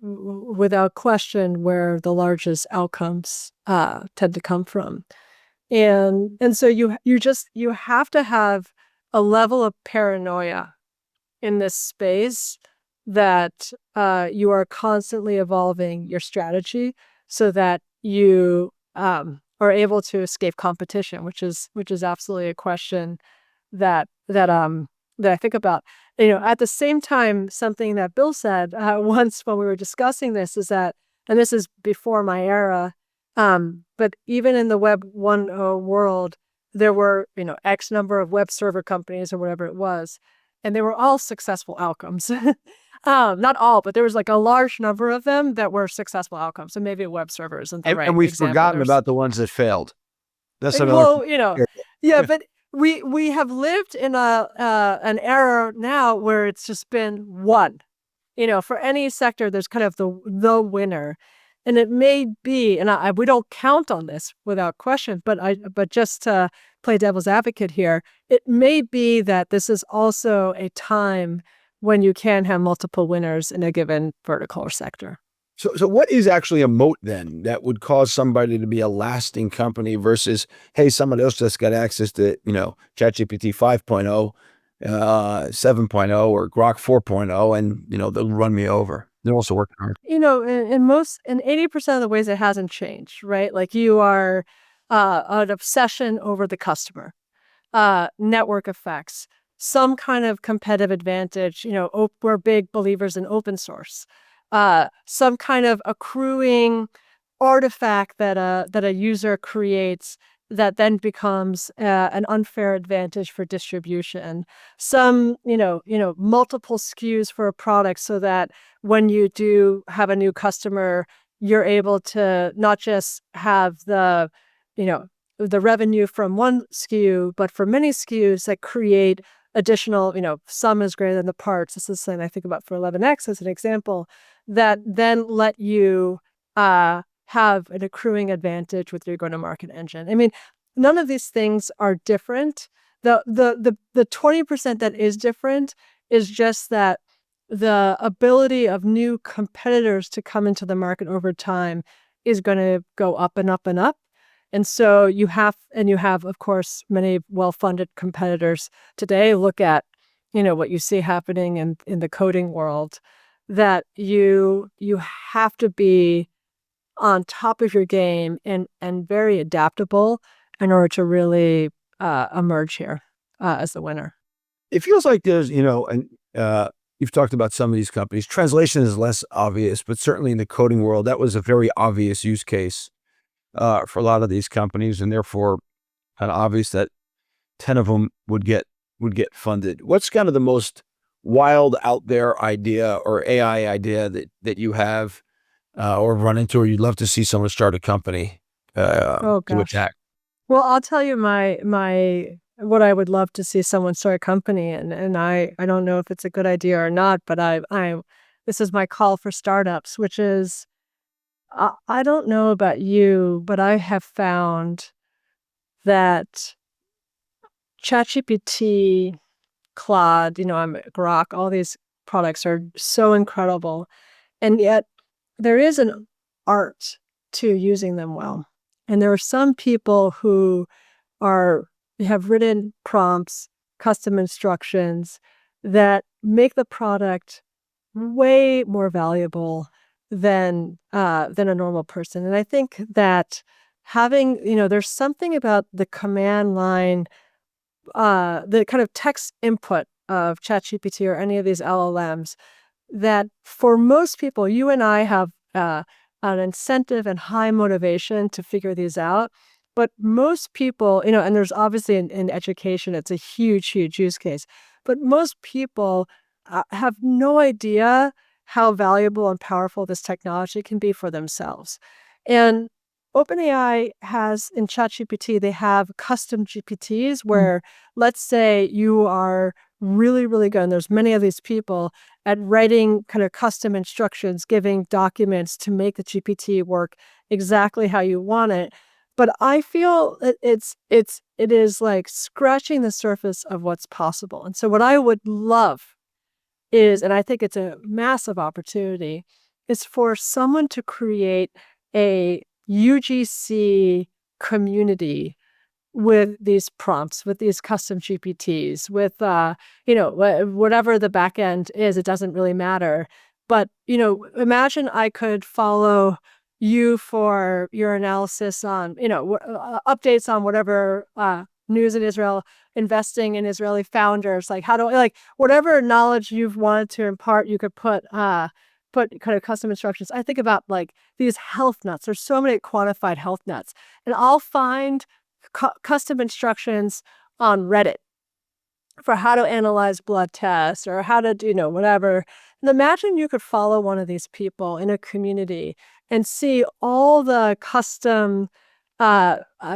without question where the largest outcomes tend to come from. And so you have to have a level of paranoia in this space that you are constantly evolving your strategy so that you are able to escape competition, which is absolutely a question that I think about. At the same time, something that Bill said once when we were discussing this is that, and this is before my era, but even in the Web 1.0 world, there were, X number of web server companies or whatever it was, and they were all successful outcomes. Not all, but there was like a large number of them that were successful outcomes. So maybe a web server isn't the right And we've example. forgotten about the ones that failed. That's another. Well, yeah, but we have lived in an era now where it's just been one. For any sector, there's kind of the winner, and it may be, and we don't count on this without question, but just to play devil's advocate here, it may be that this is also a time when you can have multiple winners in a given vertical or sector. So what is actually a moat then that would cause somebody to be a lasting company versus, hey, someone else just got access to, ChatGPT 5.0, 7.0, or Grok 4.0, and, they'll run me over. They're also working hard. In 80% of the ways it hasn't changed, right? Like you are an obsession over the customer, network effects, some kind of competitive advantage. We're big believers in open source. Some kind of accruing artifact that a user creates that then becomes an unfair advantage for distribution. Some, multiple SKUs for a product so that when you do have a new customer, you're able to not just have the revenue from one SKU, but for many SKUs that create additional, sum is greater than the parts. This is something I think about for 11x as an example, that then let you have an accruing advantage with your go-to-market engine. I mean, none of these things are different. The 20% that is different is just that the ability of new competitors to come into the market over time is going to go up and up and up. And so you have, of course, many well-funded competitors today. Look at, what you see happening in the coding world, that you have to be on top of your game and very adaptable in order to really emerge here as the winner. It feels like there's, and you've talked about some of these companies. Translation is less obvious, but certainly in the coding world, that was a very obvious use case for a lot of these companies, and therefore kind of obvious that 10 of them would get funded. What's kind of the most wild out there idea or AI idea that you have or run into, or you'd love to see someone start a company to attack? Well, I'll tell you my what I would love to see someone start a company, and I don't know if it's a good idea or not, but this is my call for startups, which is I don't know about you, but I have found that ChatGPT, Claude, Grok, all these products are so incredible, and yet there is an art to using them well. And there are some people who have written prompts, custom instructions that make the product way more valuable than a normal person. And I think that having, there's something about the command line, the kind of text input of ChatGPT or any of these LLMs, that for most people, you and I have an incentive and high motivation to figure these out. But most people, and there's obviously in education, it's a huge, huge use case. But most people have no idea how valuable and powerful this technology can be for themselves. And OpenAI has, in ChatGPT, they have custom GPTs where, let's say you are really, really good, and there's many of these people at writing kind of custom instructions, giving documents to make the GPT work exactly how you want it. But I feel it is like scratching the surface of what's possible. And so what I would love is, and I think it's a massive opportunity, is for someone to create a UGC community with these prompts, with these custom GPTs, with whatever the back end is, it doesn't really matter. But imagine I could follow you for your analysis on updates on whatever news in Israel, investing in Israeli founders, like whatever knowledge you've wanted to impart, you could put kind of custom instructions. I think about like these health nuts. There's so many quantified health nuts, and I'll find custom instructions on Reddit for how to analyze blood tests or how to do, whatever. And imagine you could follow one of these people in a community and see all the custom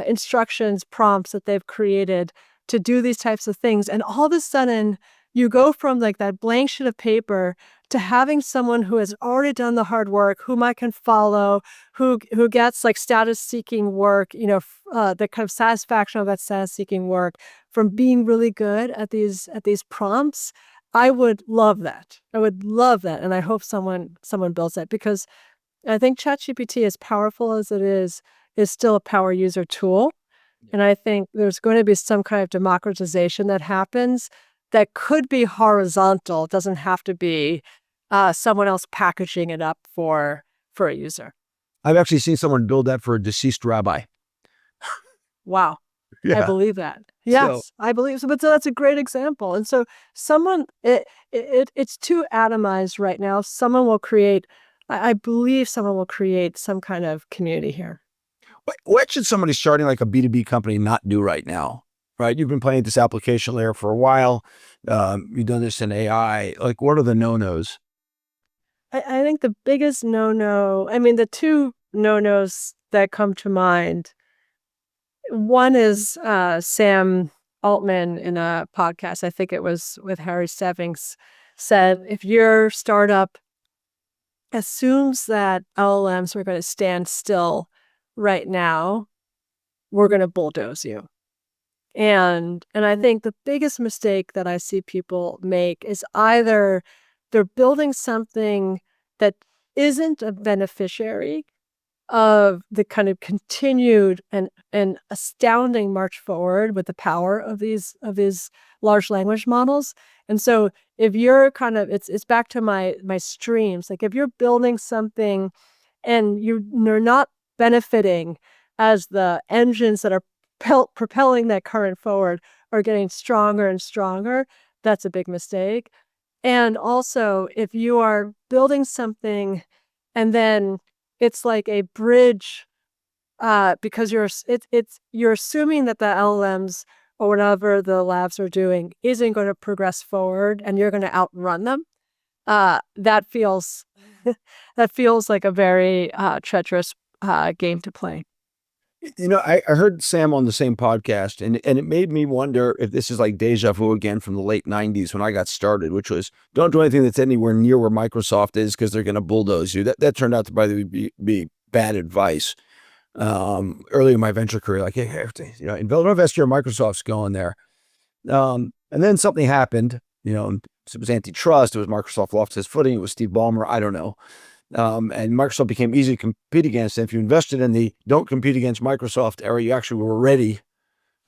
instructions, prompts that they've created to do these types of things. And all of a sudden, you go from like that blank sheet of paper to having someone who has already done the hard work, whom I can follow, who gets like status seeking work, the kind of satisfaction of that status seeking work from being really good at these prompts. I would love that. I would love that, and I hope someone builds that, because I think ChatGPT, as powerful as it is still a power user tool, and I think there's going to be some kind of democratization that happens that could be horizontal. It doesn't have to be someone else packaging it up for a user. I've actually seen someone build that for a deceased rabbi. Wow. I Yeah. believe that. So Yes, I believe so. But so that's a great example. And so it's too atomized right now. Someone will create, I believe someone will create some kind of community here. what should somebody starting like a B2B company not do right now? Right? You've been playing this application layer for a while. You've done this in AI. Like, what are the no-nos? I think the biggest no-no, I mean, the two no-nos that come to mind, one is Sam Altman in a podcast, I think it was with Harry Stevings, said if your startup assumes that LLMs are going to stand still right now, we're going to bulldoze you. And I think the biggest mistake that I see people make is either they're building something that isn't a beneficiary of the kind of continued and astounding march forward with the power of these large language models. And so if you're kind of it's back to my streams, like if you're building something and you're not benefiting as the engines that are propelling that current forward are getting stronger and stronger, that's a big mistake. And also, if you are building something and then it's like a bridge, because you're assuming that the LLMs or whatever the labs are doing isn't going to progress forward and you're going to outrun them. That feels that feels like a very treacherous game to play. I heard Sam on the same podcast, and it made me wonder if this is like deja vu again from the late 90s when I got started, which was don't do anything that's anywhere near where Microsoft is because they're going to bulldoze you. That turned out to probably be bad advice. Early in my venture career, like, hey, don't invest where Microsoft's going there. And then something happened, it was antitrust, it was Microsoft lost his footing, it was Steve Ballmer, I don't know. And Microsoft became easy to compete against. And if you invested in the don't compete against Microsoft era, you actually were ready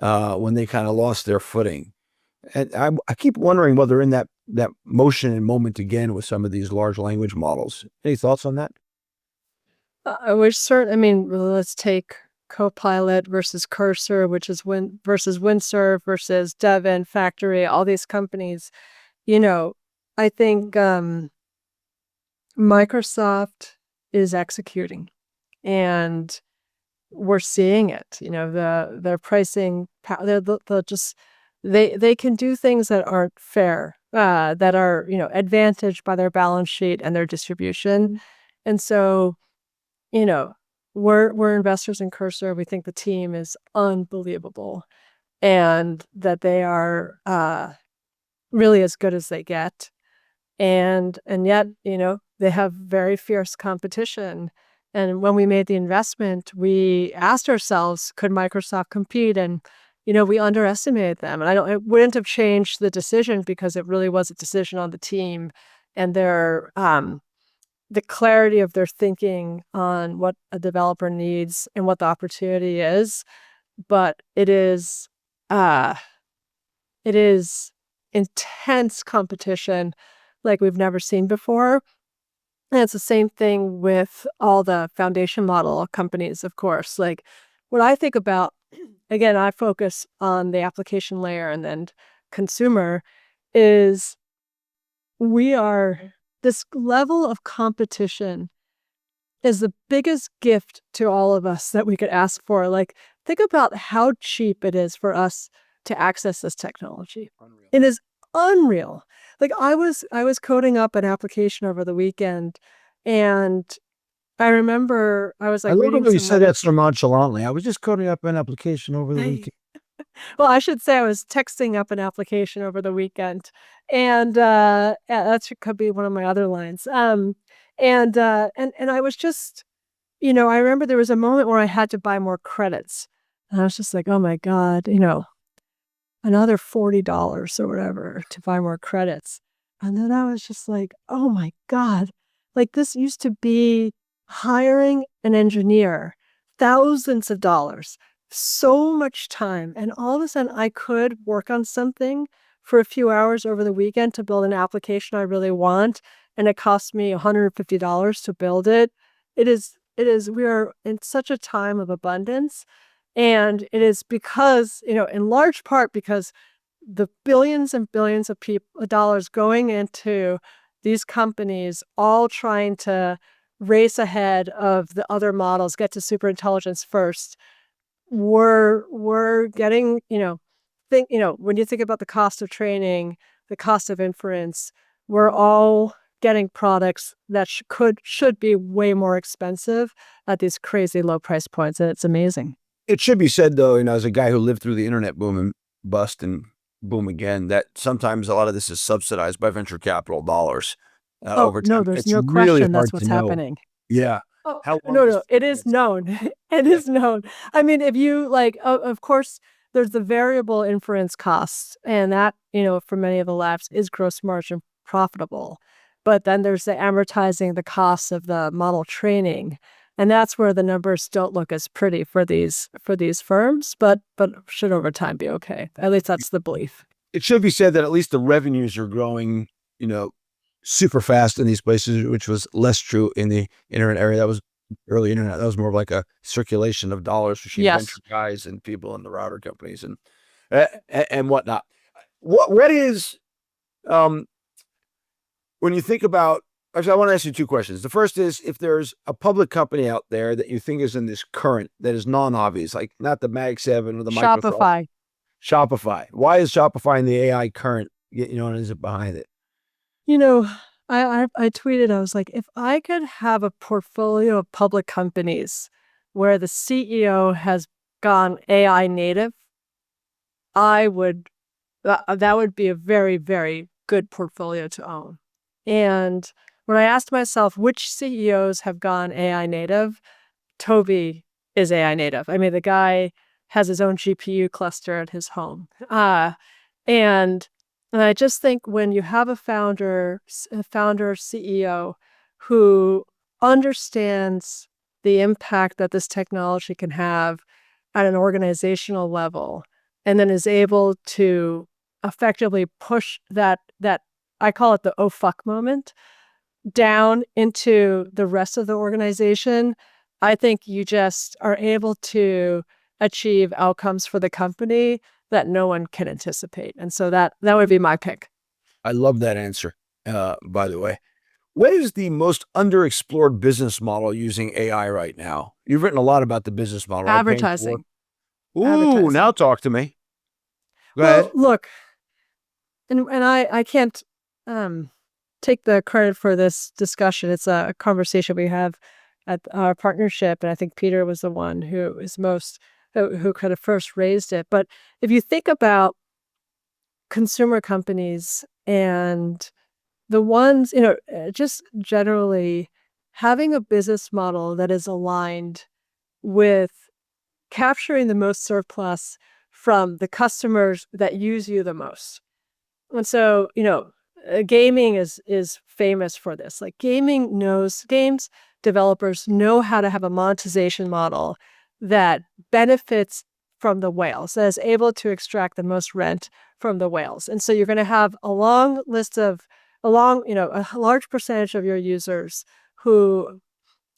when they kind of lost their footing. And I keep wondering whether in that motion and moment again with some of these large language models. Any thoughts on that? I mean, let's take Copilot versus Cursor, which is versus Windsurf versus Devin Factory, all these companies. I think Microsoft is executing, and we're seeing it. Their pricing, they're just they can do things that aren't fair, that are advantaged by their balance sheet and their distribution, and so we're investors in Cursor. We think the team is unbelievable, and that they are really as good as they get. And yet, they have very fierce competition. And when we made the investment, we asked ourselves, could Microsoft compete? And, we underestimated them. And it wouldn't have changed the decision because it really was a decision on the team and the clarity of their thinking on what a developer needs and what the opportunity is. But it is intense competition like we've never seen before. And it's the same thing with all the foundation model companies, of course. Like what I think about, again, I focus on the application layer and then consumer, is this level of competition is the biggest gift to all of us that we could ask for. Like, think about how cheap it is for us to access this technology. Unreal. It is unreal. Like I was coding up an application over the weekend, and I remember I was I like love reading it when you some said that so nonchalantly. I was just coding up an application over the weekend. well, I should say I was texting up an application over the weekend, and yeah, could be one of my other lines. And I was just, I remember there was a moment where I had to buy more credits, and I was just like, oh my God, another $40 or whatever to buy more credits. And then I was just like, oh my God, like this used to be hiring an engineer, thousands of dollars, so much time. And all of a sudden I could work on something for a few hours over the weekend to build an application I really want. And it cost me $150 to build it. We are in such a time of abundance. And it is because, in large part because the billions and billions of dollars going into these companies all trying to race ahead of the other models, get to superintelligence first. We're getting, when you think about the cost of training, the cost of inference, we're all getting products that should be way more expensive at these crazy low price points, and it's amazing. It should be said, though, as a guy who lived through the internet boom and bust and boom again, that sometimes a lot of this is subsidized by venture capital dollars Oh, over no, time. there's It's no really question that's hard to what's know. happening. Yeah. Oh, How long no, this no, it is known. It Yeah. is known. I mean, if you of course, there's the variable inference costs, and that, for many of the labs is gross margin profitable. But then there's the amortizing the costs of the model training. And that's where the numbers don't look as pretty for these firms, but should over time be okay. At least that's the belief. It should be said that at least the revenues are growing, super fast in these places, which was less true in the internet area. That was early internet. That was more of like a circulation of dollars between venture Yes. guys and people in the router companies and whatnot. What is when you think about, actually, I want to ask you two questions. The first is, if there's a public company out there that you think is in this current that is non-obvious, like not the Mag 7 or the Microsoft. Shopify. Shopify. Why is Shopify in the AI current? And is it behind it? You know, I tweeted, I was like, if I could have a portfolio of public companies where the CEO has gone AI native, I would that would be a very, very good portfolio to own. And when I asked myself which CEOs have gone AI native, Toby is AI native. I mean, the guy has his own GPU cluster at his home. And I just think when you have a founder CEO who understands the impact that this technology can have at an organizational level, and then is able to effectively push that I call it the oh fuck moment down into the rest of the organization, I think you just are able to achieve outcomes for the company that no one can anticipate. And so that would be my pick. I love that answer, by the way. What is the most underexplored business model using AI right now? You've written a lot about the business model, right? Paying for. Advertising. Ooh, Advertising. now talk to me. Go Well, ahead. look, and I can't take the credit for this discussion. It's a conversation we have at our partnership, and I think Peter was the one who is who kind of first raised it. But if you think about consumer companies and the ones, just generally having a business model that is aligned with capturing the most surplus from the customers that use you the most. And so, gaming is famous for this. Like games developers know how to have a monetization model that benefits from the whales, that is able to extract the most rent from the whales. And so you're going to have a large percentage of your users who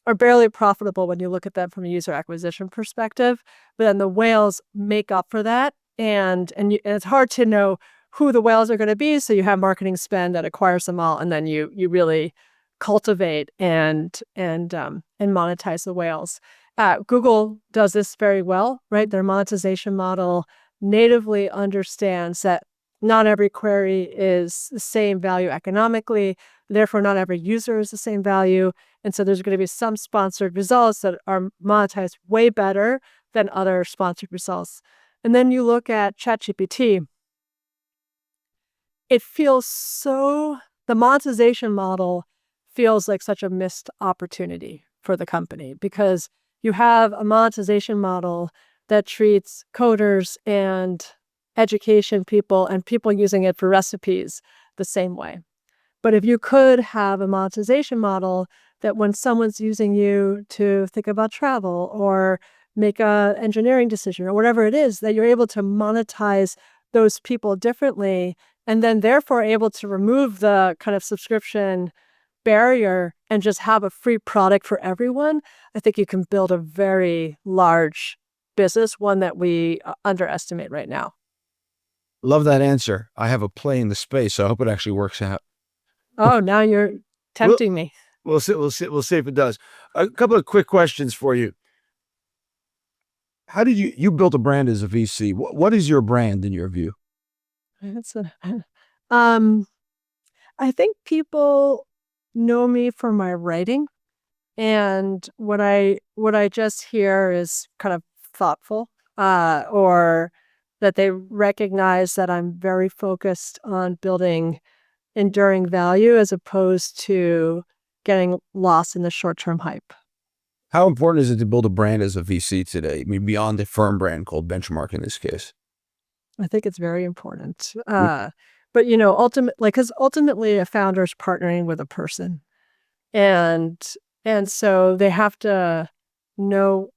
are barely profitable when you look at them from a user acquisition perspective, but then the whales make up for that. And it's hard to know who the whales are going to be. So you have marketing spend that acquires them all, and then you really cultivate and monetize the whales. Google does this very well, right? Their monetization model natively understands that not every query is the same value economically. Therefore, not every user is the same value. And so there's going to be some sponsored results that are monetized way better than other sponsored results. And then you look at ChatGPT. The monetization model feels like such a missed opportunity for the company, because you have a monetization model that treats coders and education people and people using it for recipes the same way. But if you could have a monetization model that when someone's using you to think about travel or make a engineering decision or whatever it is, that you're able to monetize those people differently, and then therefore able to remove the kind of subscription barrier and just have a free product for everyone, I think you can build a very large business, one that we underestimate right now. Love that answer. I have a play in the space, so I hope it actually works out. Oh, now you're We'll, tempting me. we'll see. We'll see if it does. A couple of quick questions for you. How did you built a brand as a VC? What is your brand in your view? That's um, I think people know me for my writing, and what I just hear is kind of thoughtful, or that they recognize that I'm very focused on building enduring value as opposed to getting lost in the short-term hype. How important is it to build a brand as a VC today? I mean, beyond the firm brand called Benchmark in this case. I think it's very important. Mm. But ultimately, because ultimately a founder is partnering with a person, and so they have to know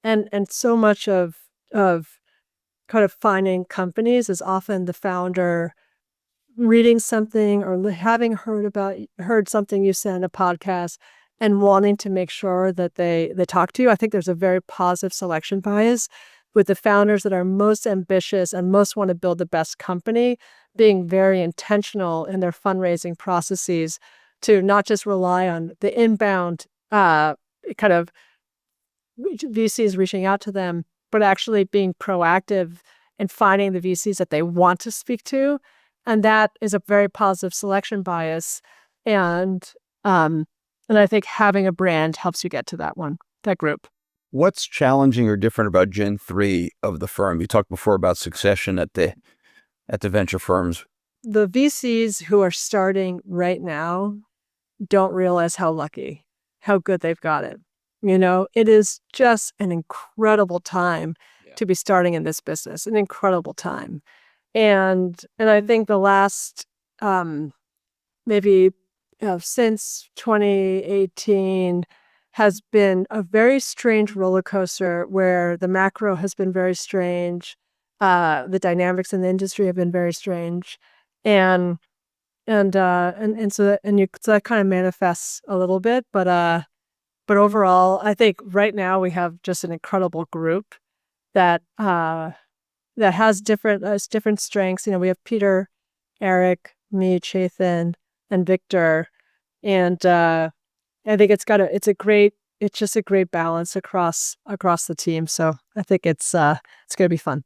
and so much of kind of finding companies is often the founder reading something or having heard something you said in a podcast and wanting to make sure that they talk to you. I think there's a very positive selection bias with the founders that are most ambitious and most want to build the best company, being very intentional in their fundraising processes to not just rely on the inbound kind of VCs reaching out to them, but actually being proactive and finding the VCs that they want to speak to. And that is a very positive selection bias. And I think having a brand helps you get to that group. What's challenging or different about Gen 3 of the firm? You talked before about succession at the venture firms. The VCs who are starting right now don't realize how good they've got it. It is just an incredible time to be starting in this business, an incredible time. And I think the last maybe since 2018 has been a very strange roller coaster where the macro has been very strange. The dynamics in the industry have been very strange. And so that kind of manifests a little bit, but overall, I think right now we have just an incredible group that has different strengths. We have Peter, Eric, me, Chathan, and Victor, and I think it's just a great balance across the team. So I think it's going to be fun.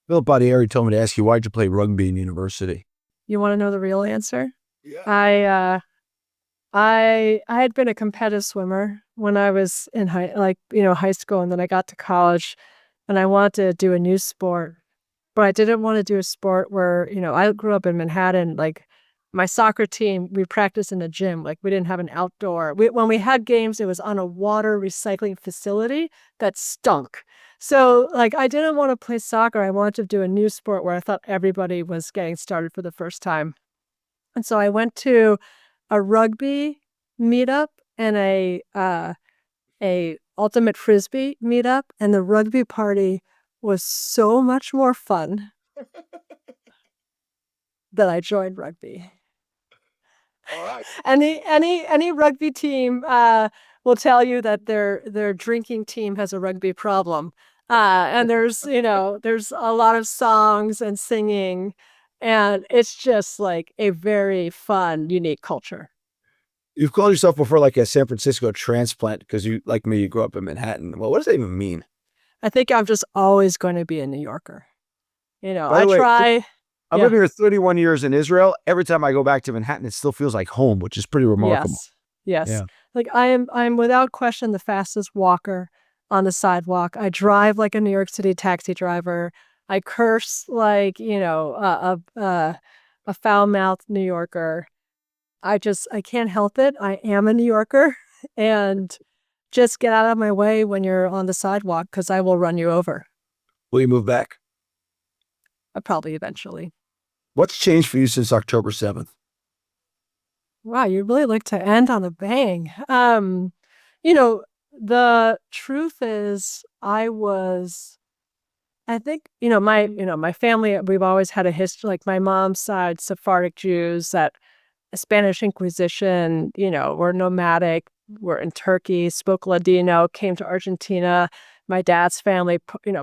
Philip Badieri told me to ask you, why'd you play rugby in university? You want to know the real answer? Yeah. I had been a competitive swimmer when I was in high school, and then I got to college, and I wanted to do a new sport, but I didn't want to do a sport where I grew up in Manhattan. Like my soccer team, we practiced in a gym. Like we didn't have an outdoor. When we had games, it was on a water recycling facility that stunk. So like I didn't want to play soccer. I wanted to do a new sport where I thought everybody was getting started for the first time, and so I went to a rugby meetup and a ultimate frisbee meetup, and the rugby party was so much more fun that I joined rugby. All right. Any rugby team will tell you that their drinking team has a rugby problem, and there's a lot of songs and singing, and it's just like a very fun, unique culture. You've called yourself before like a San Francisco transplant because you, like me, you grew up in Manhattan. Well, what does that even mean? I think I'm just always going to be a New Yorker. By I the way, try. I'm Yeah. living here 31 years in Israel. Every time I go back to Manhattan, it still feels like home, which is pretty remarkable. Yes. Yeah. Like I'm without question the fastest walker on the sidewalk. I drive like a New York City taxi driver. I curse like, a foul-mouthed New Yorker. I can't help it. I am a New Yorker, and just get out of my way when you're on the sidewalk because I will run you over. Will you move back? Probably eventually. What's changed for you since October 7th? Wow, you really like to end on a bang. The truth is I think, my family, we've always had a history, like my mom's side, Sephardic Jews, that Spanish Inquisition, were nomadic, were in Turkey, spoke Ladino, came to Argentina. my dad's family,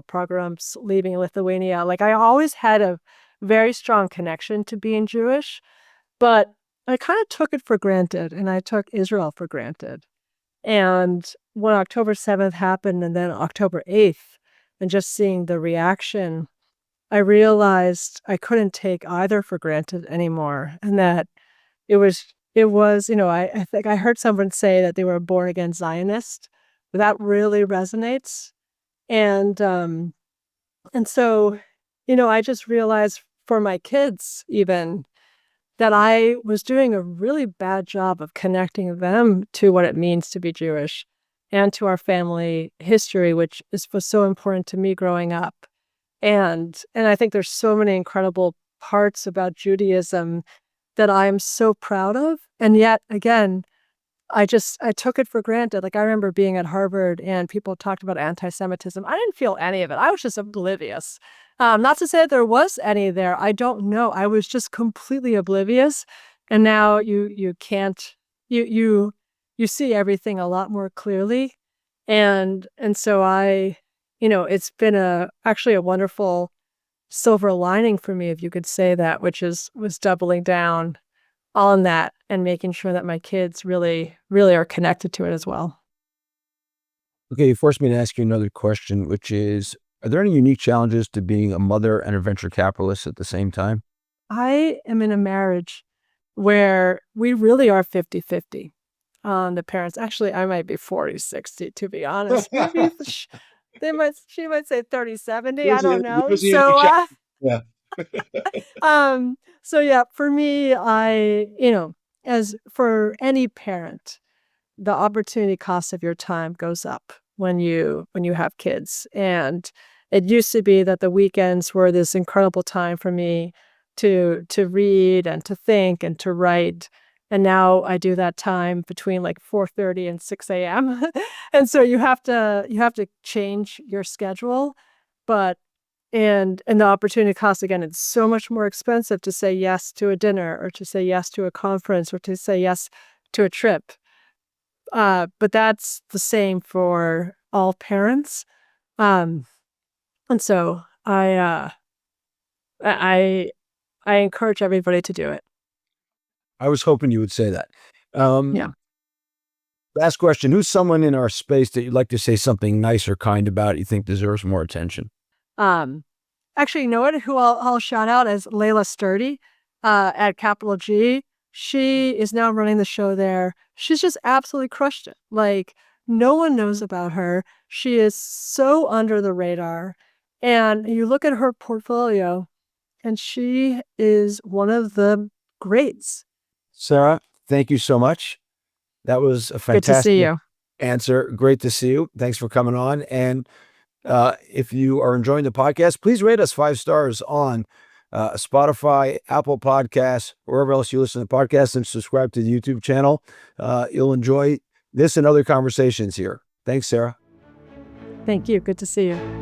pogroms leaving Lithuania. Like I always had a very strong connection to being Jewish, but I kind of took it for granted, and I took Israel for granted. And when October 7th happened and then October 8th, and just seeing the reaction, I realized I couldn't take either for granted anymore. And that it was, I think I heard someone say that they were a born again Zionist. That really resonates. And so, I just realized for my kids even that I was doing a really bad job of connecting them to what it means to be Jewish and to our family history, which was so important to me growing up. And I think there's so many incredible parts about Judaism that I'm so proud of. And yet again, I took it for granted. Like I remember being at Harvard and people talked about anti-Semitism. I didn't feel any of it. I was just oblivious. Not to say that there was any there. I don't know. I was just completely oblivious. And now you can't you see everything a lot more clearly. And so it's been actually a wonderful silver lining for me, if you could say that, which was doubling down on that and making sure that my kids really, really are connected to it as well. Okay, you forced me to ask you another question, which is, are there any unique challenges to being a mother and a venture capitalist at the same time? I am in a marriage where we really are 50-50 on the parents. Actually, I might be 40-60, to be honest. Maybe she might say 30-70. I don't know. There's the unique challenge. Yeah. So yeah, for me, as for any parent, the opportunity cost of your time goes up when you have kids. And it used to be that the weekends were this incredible time for me to read and to think and to write. And now I do that time between like 4:30 and 6 a.m. And so you have to change your schedule. But and the opportunity cost, again, it's so much more expensive to say yes to a dinner or to say yes to a conference or to say yes to a trip. But that's the same for all parents. Um, and so I I encourage everybody to do it. I was hoping you would say that. Um, Yeah. Last question. Who's someone in our space that you'd like to say something nice or kind about you think deserves more attention? Um, Actually, you know what? Who I'll shout out is Layla Sturdy at Capital G. She is now running the show there. She's just absolutely crushed it. Like, no one knows about her. She is so under the radar. And you look at her portfolio, and she is one of the greats. Sarah, thank you so much. That was a Good to see fantastic you. answer. Great to see you. Thanks for coming on. And if you are enjoying the podcast, please rate us 5 stars on Spotify, Apple Podcasts, wherever else you listen to podcasts, and subscribe to the YouTube channel. You'll enjoy this and other conversations here. Thanks, Sarah. Thank you. Good to see you.